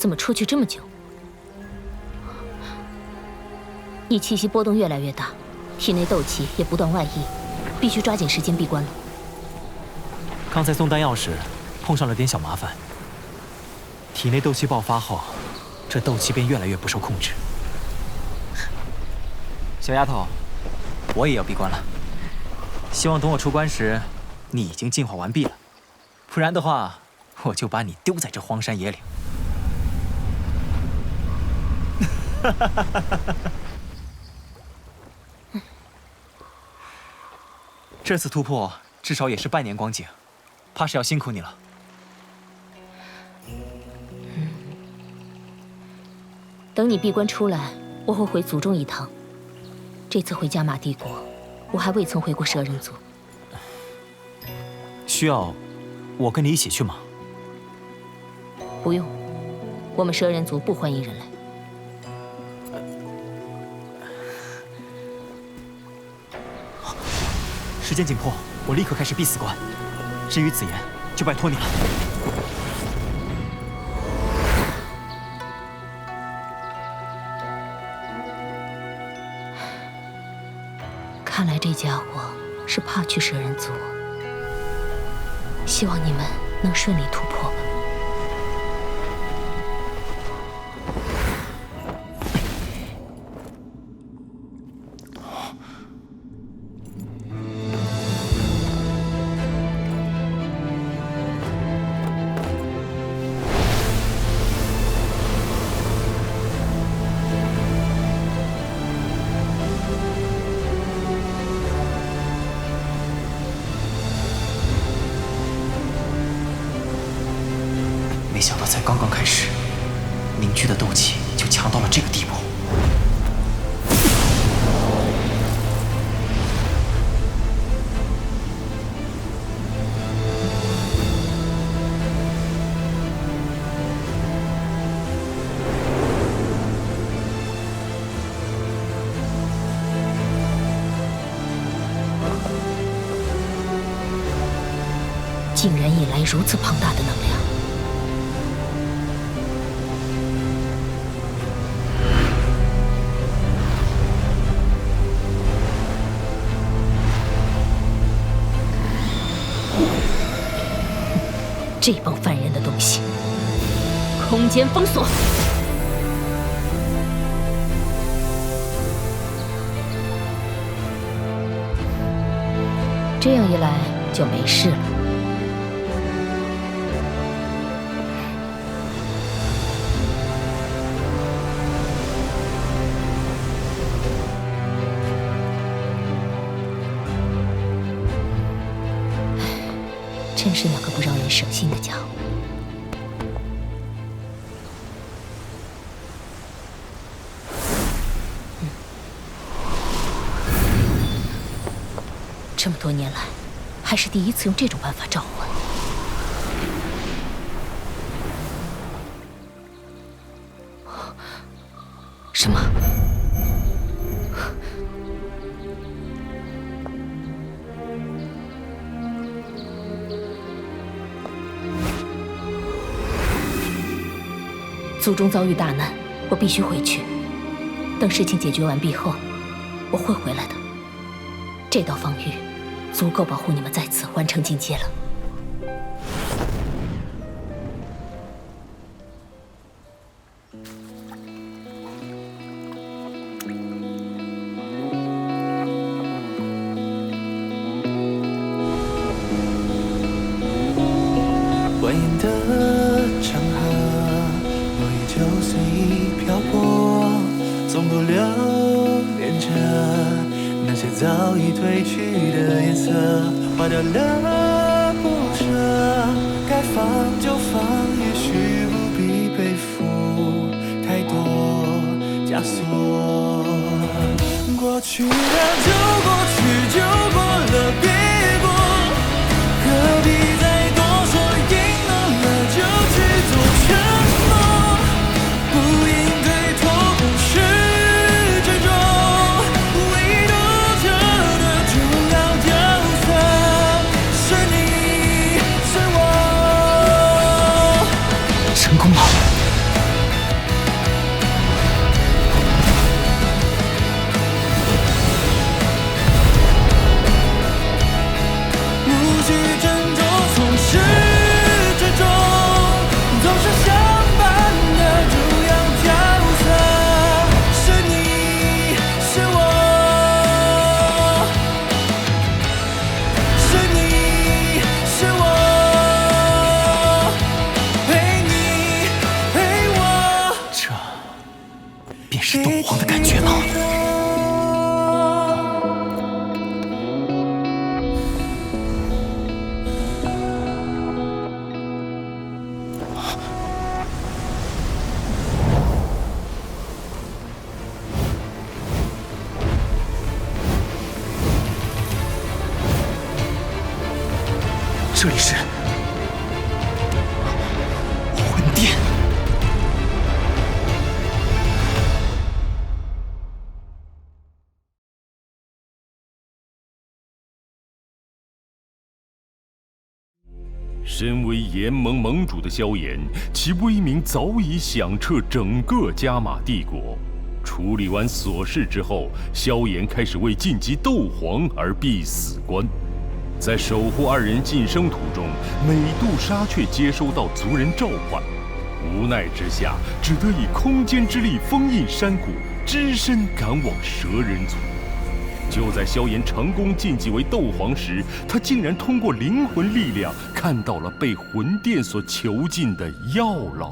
怎么出去这么久？你气息波动越来越大，体内斗气也不断外溢，必须抓紧时间闭关了。
刚才送丹药时碰上了点小麻烦，体内斗气爆发后，这斗气便越来越不受控制。小丫头，我也要闭关了，希望等我出关时，你已经进化完毕了，不然的话，我就把你丢在这荒山野岭。这次突破至少也是半年光景，怕是要辛苦你了。
等你闭关出来，我会回族中一趟。这次回加玛帝国，我还未曾回过蛇人族。
需要我跟你一起去吗？
不用，我们蛇人族不欢迎人来。
时间紧迫，我立刻开始闭死关。至于子言，就拜托你了。
看来这家伙是怕去蛇人族，希望你们能顺利突破吧。
没想到才刚刚开始，凝聚的斗气就强到了这个地步。
竟然引来如此庞大的能量。这帮犯人的东西，空间封锁。这样一来就没事了。真是两个不让人省心的家伙。这么多年来，还是第一次用这种办法召唤。什么？族中遭遇大难，我必须回去。等事情解决完毕后，我会回来的。这道防御足够保护你们再次完成进阶了。
蜿蜒的长河，我依旧随意漂泊，总不留恋着那些早已褪去的颜色，花掉了不舍，该放就放，也许不必背负太多枷锁。过去的就过去，就过了别过，何必再多说？赢了就去做承诺，不应对错，不是执着，唯独这的主要角色是你，是我。
成功了。是斗皇的感觉吗？这里是魂殿。
身为炎盟盟主的萧炎，其威名早已响彻整个加玛帝国。处理完琐事之后，萧炎开始为晋级斗皇而闭死关。在守护二人晋升途中，美杜莎却接收到族人召唤，无奈之下，只得以空间之力封印山谷，只身赶往蛇人族。就在萧炎成功晋级为斗皇时，他竟然通过灵魂力量看到了被魂殿所囚禁的药老。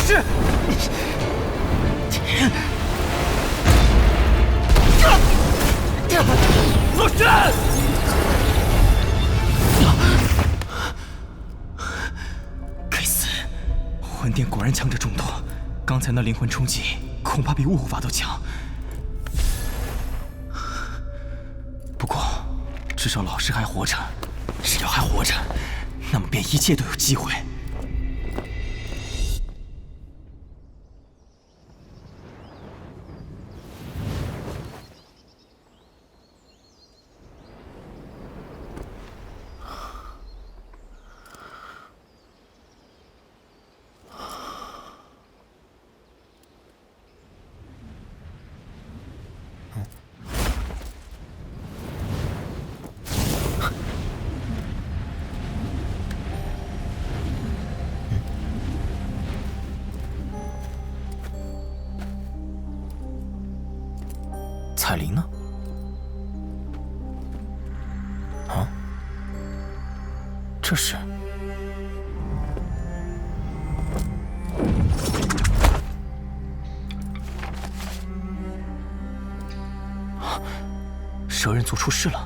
是，
老师，
该死！魂殿果然强者众多，刚才那灵魂冲击恐怕比雾护法都强。不过，至少老师还活着，只要还活着，那么便一切都有机会。彩铃呢？啊？这是？蛇人族出事了。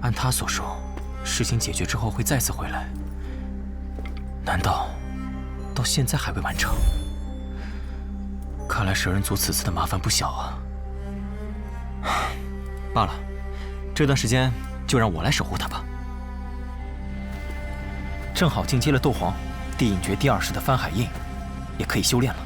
按他所说，事情解决之后会再次回来。难道到现在还未完成？看来蛇人族此次的麻烦不小啊。罢了，这段时间就让我来守护他吧。正好进阶了斗皇，地隐诀第2式的翻海印也可以修炼了。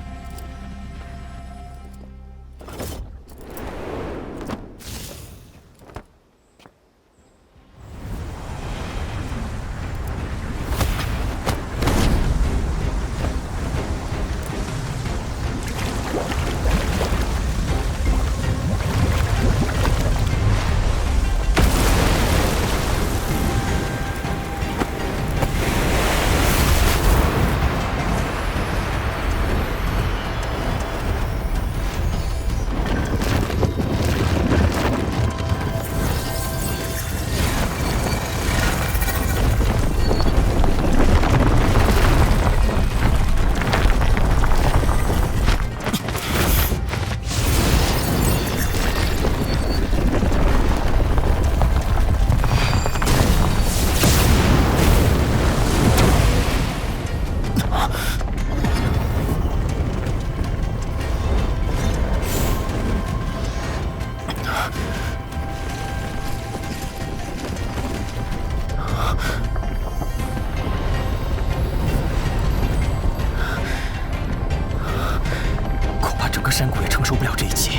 山谷也承受不了这一击，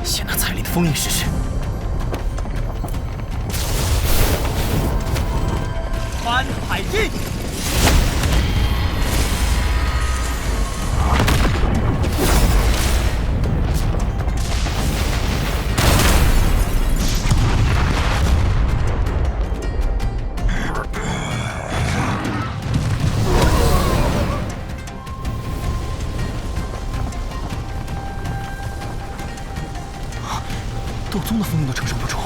先拿彩铃的封印试试。
翻海印。
宗的封印都承受不住。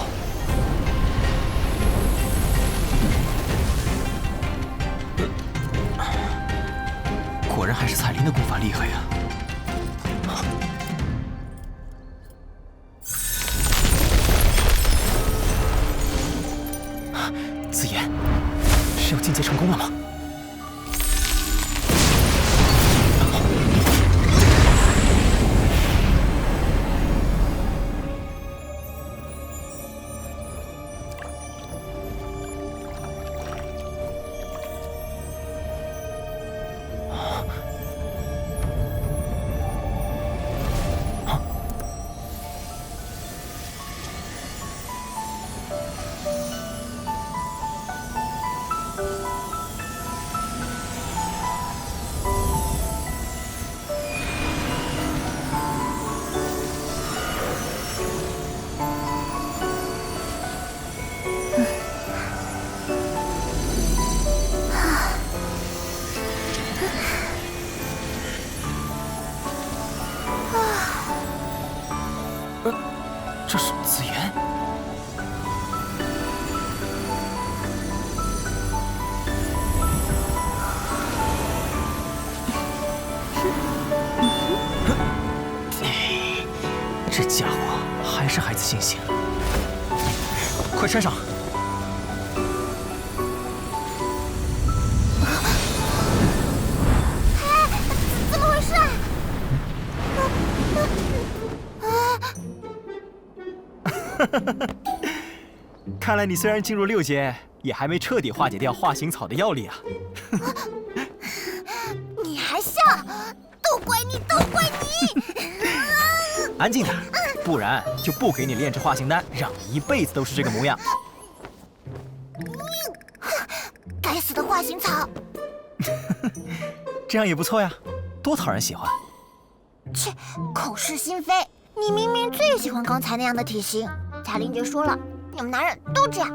果然还是彩铃的功法厉害呀！紫妍，是要进阶成功了吗？这是紫妍。这家伙还是孩子心性，快穿上！
怎么回事啊？
看来你虽然进入6阶，也还没彻底化解掉化形草的药力啊！
你还笑？都怪你，都怪你！
安静点，不然就不给你炼制化形丹，让你一辈子都是这个模样。
该死的化形草！
这样也不错呀，多讨人喜欢。
切，口是心非！你明明最喜欢刚才那样的体型。彩铃姐说了，你们男人都这样。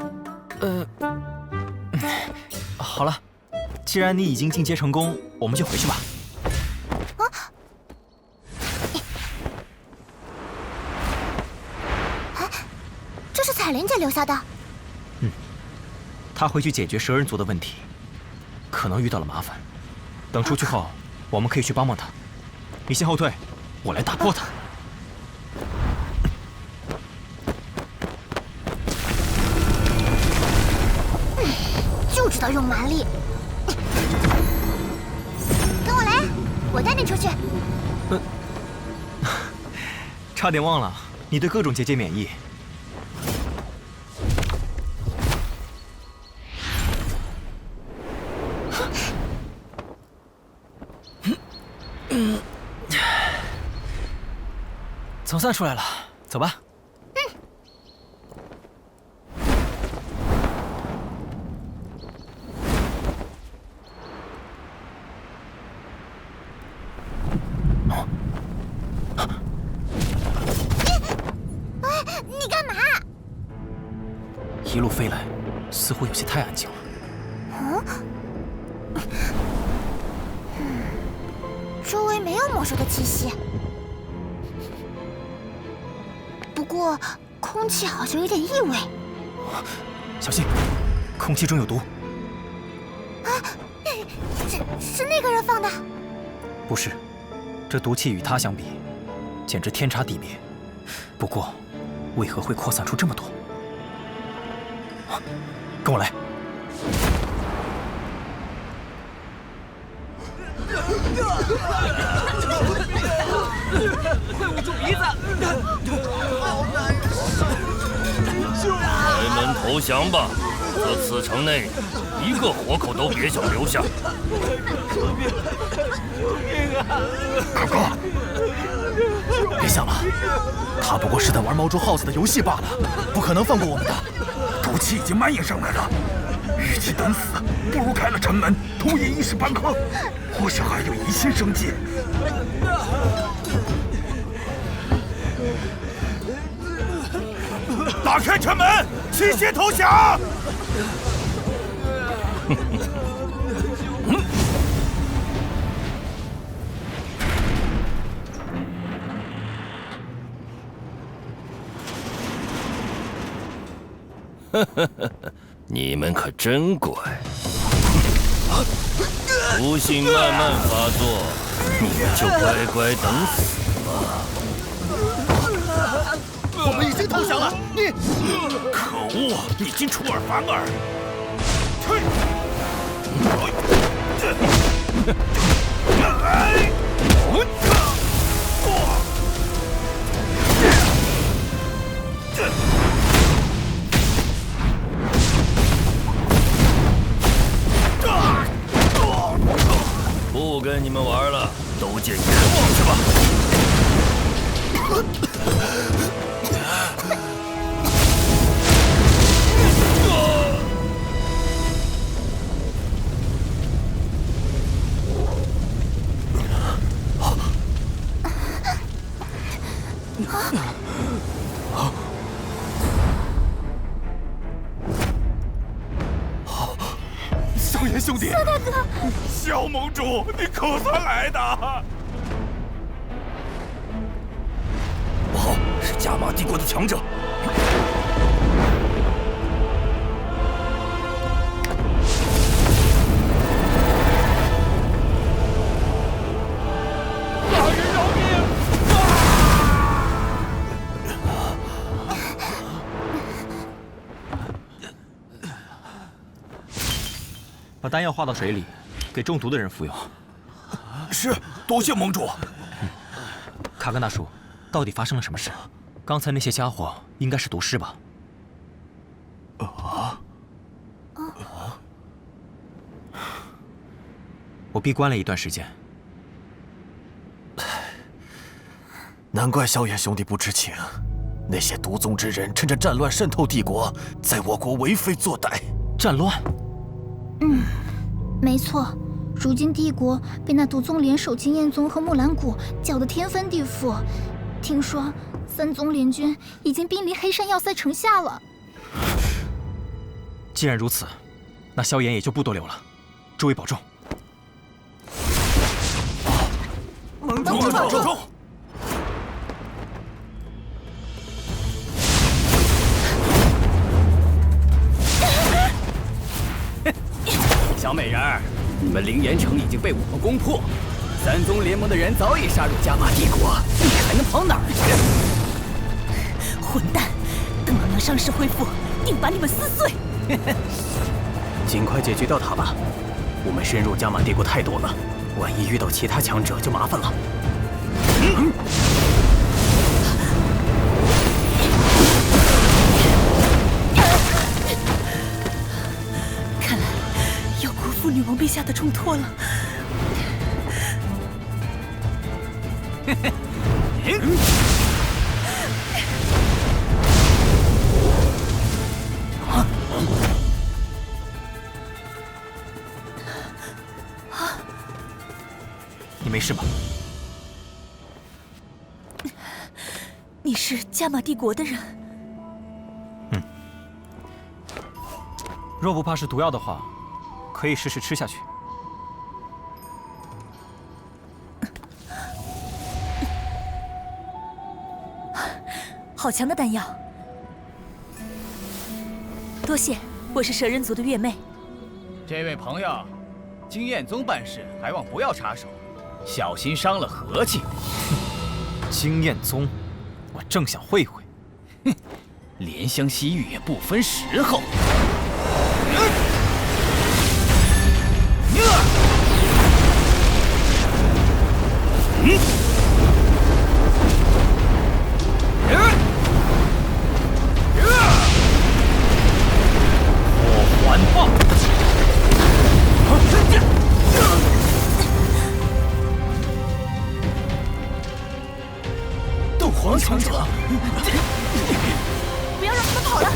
好了，既然你已经进阶成功，我们就回去吧。
这是彩铃姐留下的。
她回去解决蛇人族的问题，可能遇到了麻烦。等出去后，我们可以去帮帮她。你先后退，我来打破她。
就知道用蛮力。跟我来，我带你出去。
差点忘了，你对各种结界免疫。总算出来了，走吧。
你干嘛？
一路飞来，似乎有些太安静了。
周围没有魔兽的气息，不过空气好像有点异味。
小心，空气中有毒。
是那个人放的？
不是，这毒气与他相比，简直天差地别。不过，为何会扩散出这么多？跟我来。
快捂住鼻子！
开门投降吧！在此城内，一个活口都别想留下。
哥哥，别想了，他不过是在玩猫捉耗子的游戏罢了，不可能放过我们的。毒气已经蔓延上来了，与其等死，不如开了城门，偷饮一时半刻，或许还有一线生机。打开城门，齐心投降！
你们可真乖，毒性慢慢发作，你们就乖乖等死吧。
我们已经投降了，你……
可恶！你竟出尔反尔！不跟你们玩了，都见阎王去吧！
萧炎兄弟，
萧大哥，
萧盟主，你可算来的！
不好，是加玛帝国的强者。
大人饶命！
把丹药化到水里，给中毒的人服用。
是，多谢盟主。
卡格纳叔，到底发生了什么事？刚才那些家伙应该是毒师吧？我闭关了一段时间。
难怪萧炎兄弟不知情，那些毒宗之人趁着战乱渗透帝国，在我国为非作歹。
战乱？
没错。如今帝国被那毒宗联手金焰宗和木兰谷搅得天翻地覆，听说三宗联军已经兵临黑山要塞城下了。
既然如此，那萧炎也就不多留了。诸位保重。
盟主保重。
小美人儿，你们灵岩城已经被我们攻破，三宗联盟的人早已杀入加玛帝国，你还能跑哪儿去？
混蛋！等到娘伤势恢复，定把你们撕碎！
尽快解决掉他吧，我们深入加玛帝国太多了，万一遇到其他强者就麻烦了。
看来要辜负女王陛下的重托了。
你没事吧？
你是加玛帝国的人？
若不怕是毒药的话，可以试试吃下去。
好强的丹药！多谢，我是蛇人族的月妹。
这位朋友，金焰宗办事还望不要插手，小心伤了和气。
金焰宗，我正想会会。
哼，怜香惜玉也不分时候。
火环棒！
斗皇强者，
不要让他们跑了！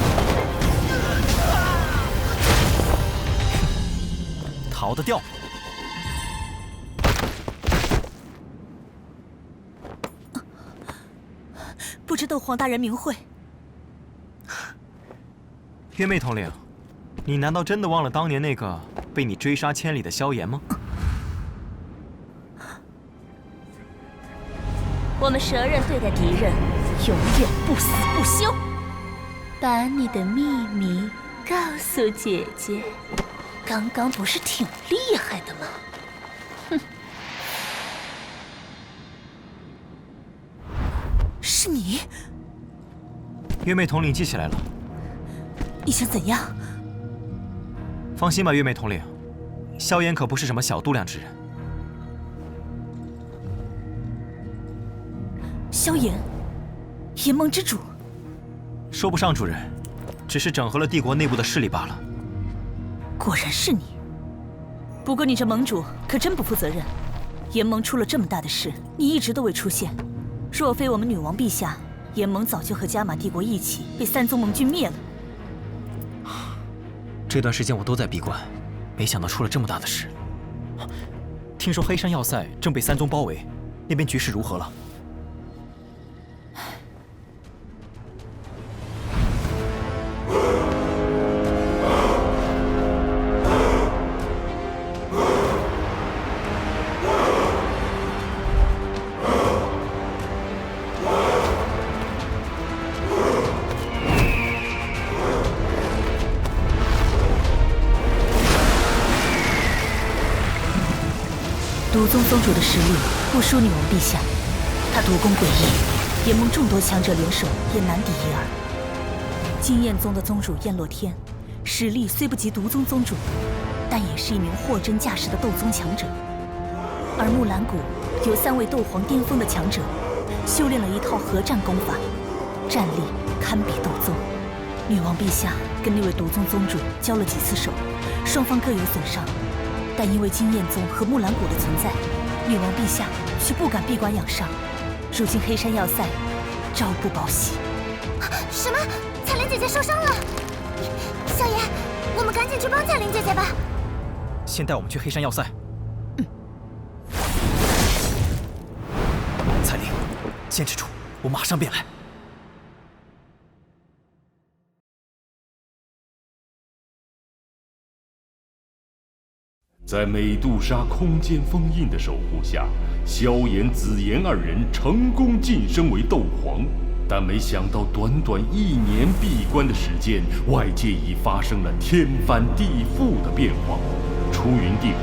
逃得掉。
不知斗皇大人名讳？
月妹统领，你难道真的忘了当年那个被你追杀千里的萧炎吗？
我们蛇人对待敌人，永远不死不休。
把你的秘密告诉姐姐。刚刚不是挺厉害的吗？哼！
是你？
月媚统领记起来了。
你想怎样？
放心吧，月媚统领，萧炎可不是什么小度量之人。
萧炎，炎盟之主。
说不上，主人，只是整合了帝国内部的势力罢了。
果然是你。不过你这盟主可真不负责任，炎盟出了这么大的事，你一直都未出现。若非我们女王陛下，炎盟早就和加玛帝国一起被三宗盟军灭了。
这段时间我都在闭关，没想到出了这么大的事。听说黑山要塞正被三宗包围，那边局势如何了？
毒宗宗主的实力不输女王陛下，他毒功诡异，炎盟众多强者联手也难敌一二。金焰宗的宗主焰落天，实力虽不及毒宗宗主，但也是一名货真价实的斗宗强者。而木兰谷有3位斗皇巅峰的强者，修炼了一套合战功法，战力堪比斗宗。女王陛下跟那位毒宗宗主交了几次手，双方各有损伤。但因为金焰宗和木兰谷的存在，女王陛下却不敢闭关养伤。如今黑山要塞朝不保夕。
什么？彩莲姐姐受伤了！萧炎，我们赶紧去帮彩莲姐姐吧。
先带我们去黑山要塞。彩铃，坚持住，我马上便来。
在美杜莎空间封印的守护下，萧炎、紫妍2人成功晋升为斗皇。但没想到，短短1年闭关的时间，外界已发生了天翻地覆的变化。出云帝国、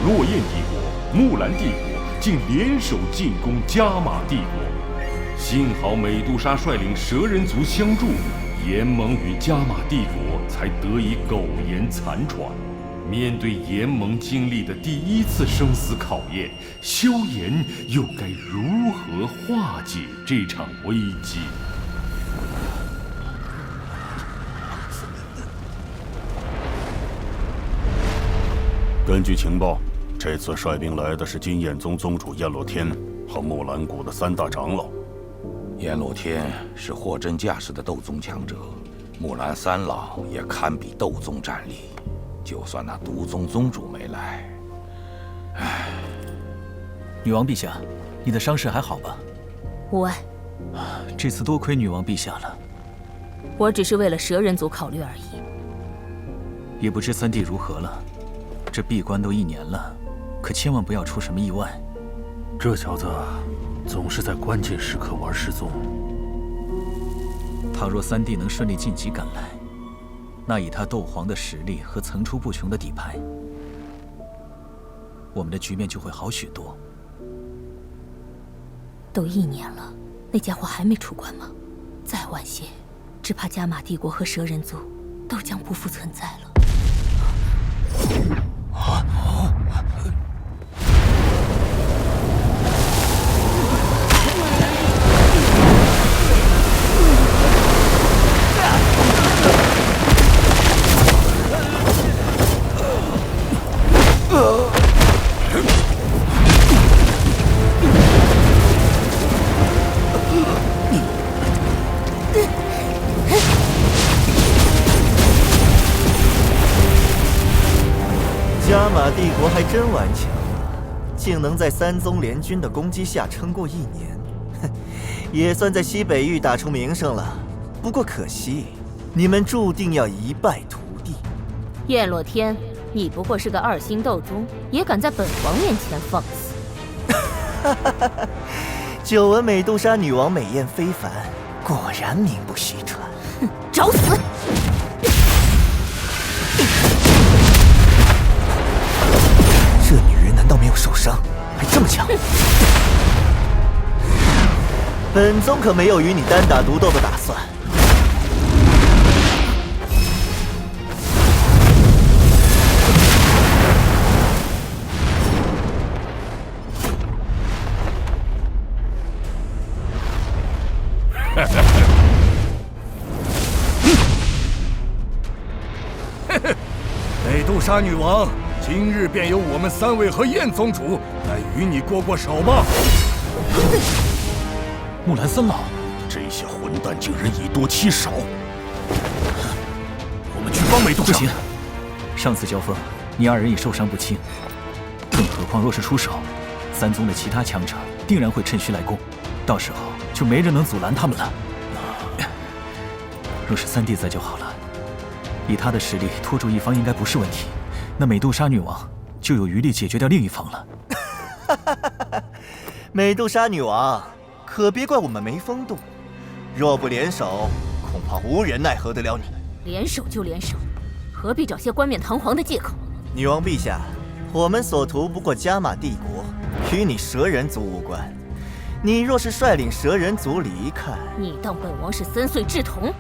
落雁帝国、木兰帝国竟联手进攻加玛帝国。幸好美杜莎率领蛇人族相助，炎盟与加玛帝国才得以苟延残喘。面对炎盟经历的第1次生死考验，萧炎又该如何化解这场危机？
根据情报，这次率兵来的是金焰宗宗主焰落天和木兰谷的3大长老。
焰落天是货真价实的斗宗强者，木兰3老也堪比斗宗战力。就算那毒宗宗主没来，唉。
女王陛下，你的伤势还好吧？
无碍。
这次多亏女王陛下了。
我只是为了蛇人族考虑而已。
也不知三弟如何了。这闭关都1年了，可千万不要出什么意外。
这小子总是在关键时刻玩失踪。
倘若三弟能顺利晋级赶来，那以他斗皇的实力和层出不穷的底牌，我们的局面就会好许多。
都1年了，那家伙还没出关吗？再晚些，只怕加玛帝国和蛇人族都将不复存在了。
加玛帝国还真顽强啊，竟能在3宗联军的攻击下撑过1年，哼，也算在西北域打出名声了。不过可惜，你们注定要一败涂地。
焰落天，你不过是个2星斗宗，也敢在本王面前放肆？
久闻美杜莎女王美艳非凡，果然名不虚传。
哼，找死！
这女人难道没有受伤，还这么强？本宗可没有与你单打独斗的打算。
美杜莎女王，今日便由我们3位和燕宗主来与你过过手吧。
木兰三老，这些混蛋竟然以多欺少！我们去帮美杜莎。
不行，上次交锋，你2人也受伤不轻，更何况若是出手，3宗的其他强者定然会趁虚来攻，到时候就没人能阻拦他们了。若是三弟在就好了，以他的实力拖住一方应该不是问题，那美杜莎女王就有余力解决掉另一方了。
美杜莎女王，可别怪我们没风度，若不联手，恐怕无人奈何得了你。
联手就联手，何必找些冠冕堂皇的借口？
女王陛下，我们所图不过加玛帝国，与你蛇人族无关。你若是率领蛇人族离开，
你当本王是3岁稚童？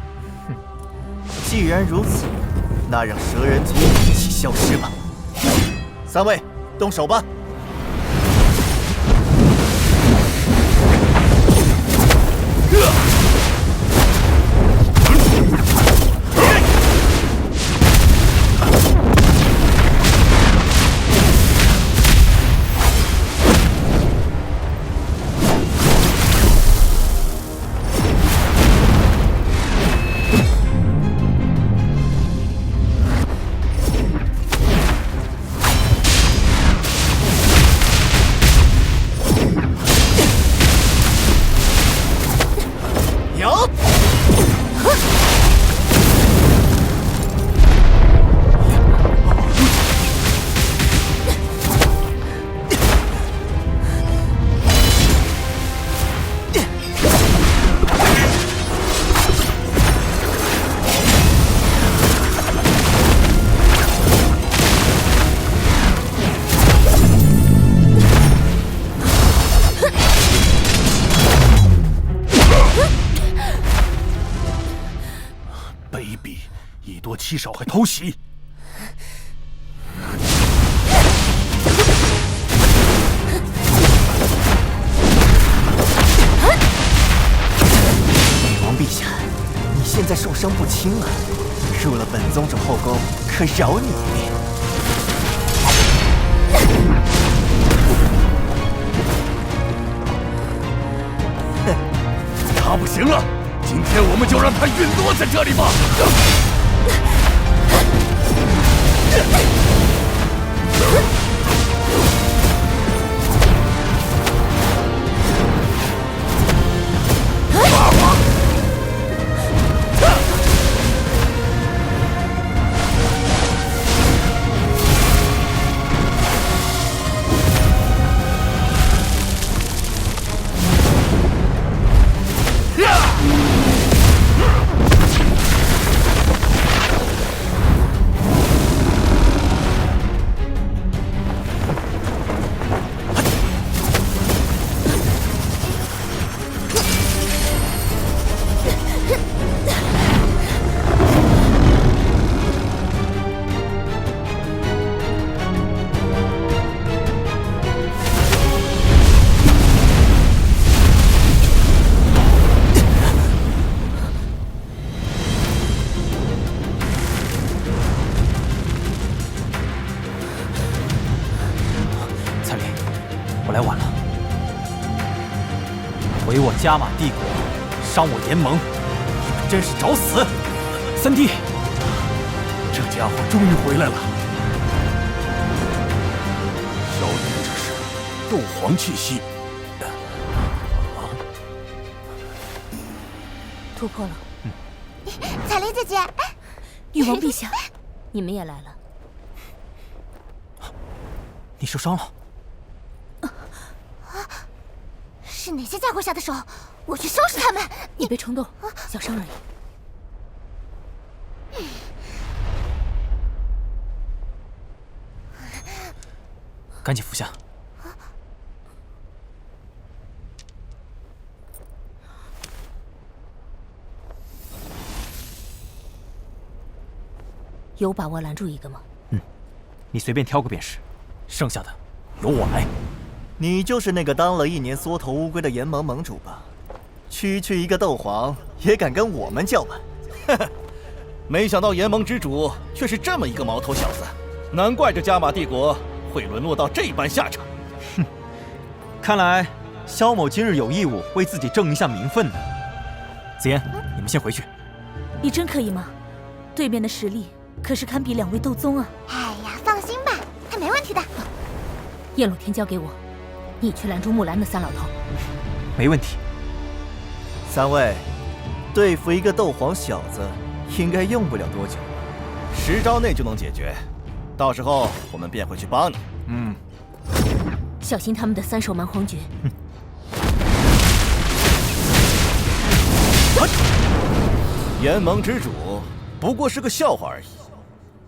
既然如此，那让蛇人族一起消失吧。3位，动手吧！
欺少还偷袭！
女王陛下，你现在受伤不轻啊，入了本宗主后宫，可饶你一命。
他不行了，今天我们就让他陨落在这里吧！
加玛帝国伤我联盟，你们真是找死！三弟，
这家伙终于回来了。萧炎这是斗皇气息，
突破了。
彩莲姐姐，
女王陛下，你们也来了。
你受伤了。
是哪些家伙下的手？我去收拾他们！
你别冲动，小伤而已。
赶紧服下。
有把握拦住一个吗？
你随便挑个便是，剩下的由我来。
你就是那个当了1年缩头乌龟的炎盟盟主吧？区区一个斗皇也敢跟我们叫板？
呵呵，没想到炎盟之主却是这么一个毛头小子，难怪这加玛帝国会沦落到这般下场。
哼，看来萧某今日有义务为自己争一下名分呢。紫嫣，你们先回去。
你真可以吗？对面的实力可是堪比2位斗宗啊！
哎呀，放心吧，他没问题的。
燕露天交给我，你去拦住木兰的3老头。
没问题。
3位，对付一个斗皇小子，应该用不了多久
，10招内就能解决。到时候我们便会去帮你。
小心他们的3手蛮荒诀。
炎盟之主不过是个笑话而已。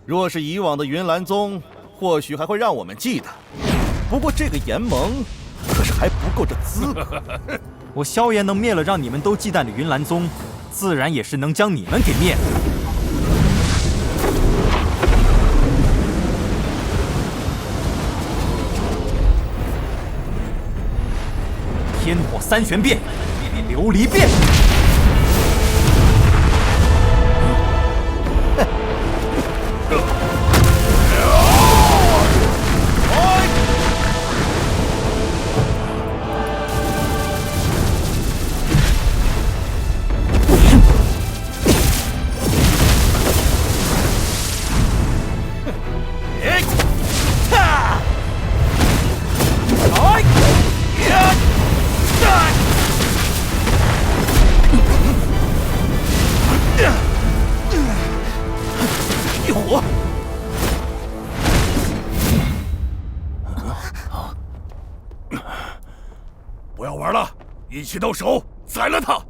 若是以往的云岚宗，或许还会让我们记得。不过这个炎盟，可是还不够这资格。
我萧炎能灭了让你们都忌惮的云岚宗，自然也是能将你们给灭了。天火3玄变，琉璃变。
不要玩了，一起动手宰了他！
果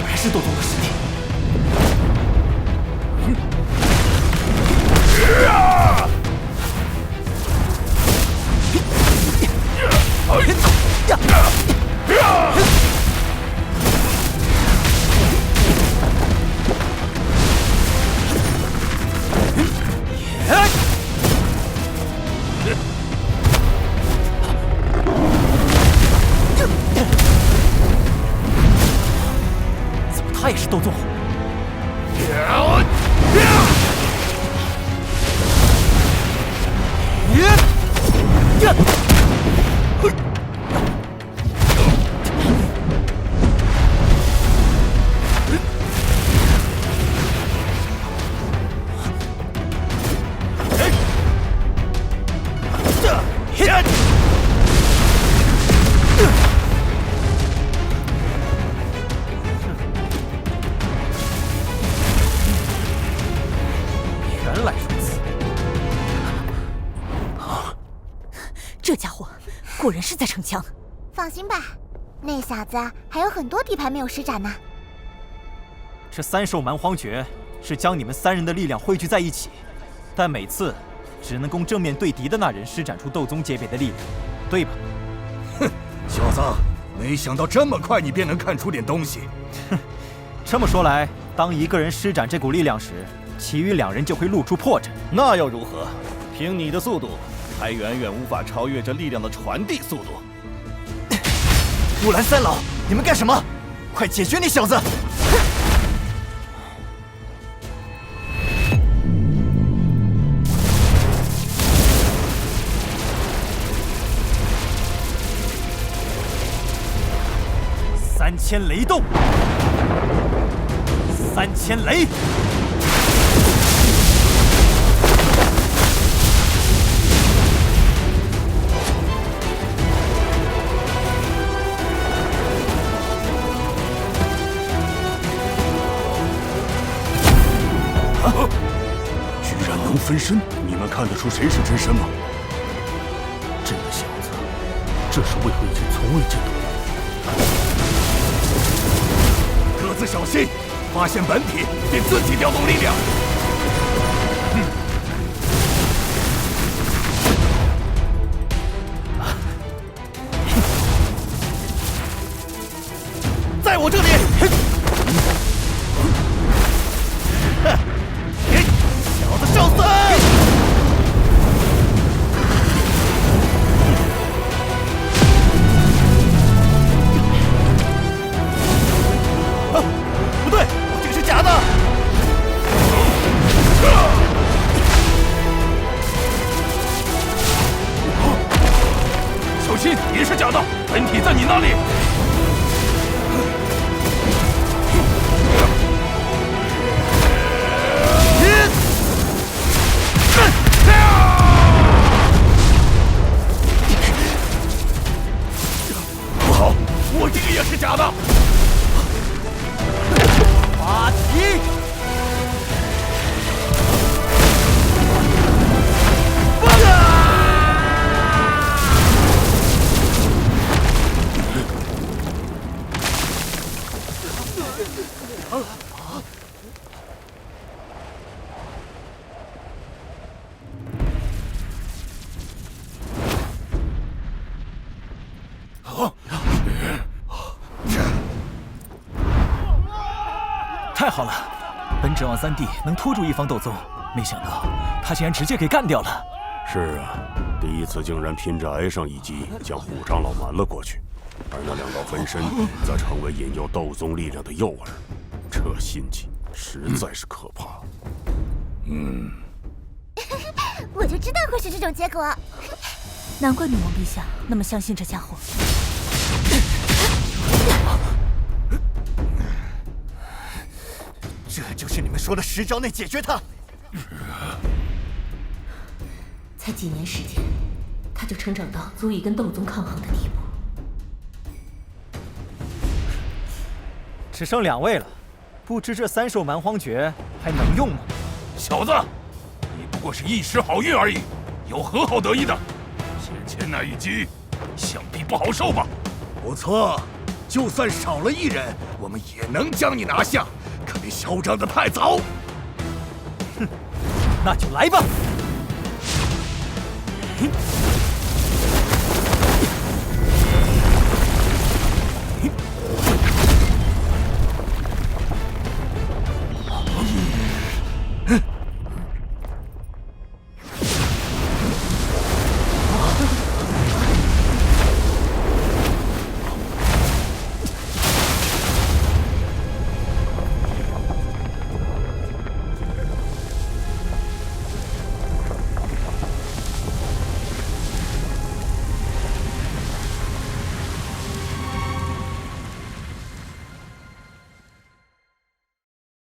然是斗宗的实力。怎么他也是斗宗？原来如此，
这家伙果然是在逞强。
放心吧，那小子还有很多底牌没有施展呢。
这3手蛮荒诀是将你们3人的力量汇聚在一起，但每次只能供正面对敌的那人施展出斗宗级别的力量，对吧？
哼，小子，没想到这么快你便能看出点东西。
哼，这么说来，当一个人施展这股力量时，其余2人就会露出破绽。
那又如何？凭你的速度，还远远无法超越这力量的传递速度。
木兰3老，你们干什么？快解决你小子！3000
雷动，3000雷。
居然能分身！你们看得出谁是真身吗？
这个小子，这是魏慧君从未见到过。
心，发现本体便自己调动力量。
在我这里。小子找死！不对，我这个是假的。
小心，也是假的，本体在你那里。不好，我这个也是假的。
发起！
太好了，本指望三弟能拖住一方斗宗，没想到他竟然直接给干掉了。
是啊，第一次竟然拼着挨上一击，将虎长老瞒了过去，而那2道分身则成为引诱斗宗力量的诱饵，这心计实在是可怕。
我就知道会是这种结果。
难怪女王陛下那么相信这家伙。
这就是你们说的10招内解决他。
才几年时间，他就成长到足以跟斗宗抗衡的地步。
只剩2位了，不知这3手蛮荒诀还能用吗？
小子，你不过是一时好运而已，有何好得意的？先前那一击，想必不好受吧？不错，就算少了1人，我们也能将你拿下。可别嚣张得太早。
哼，那就来吧。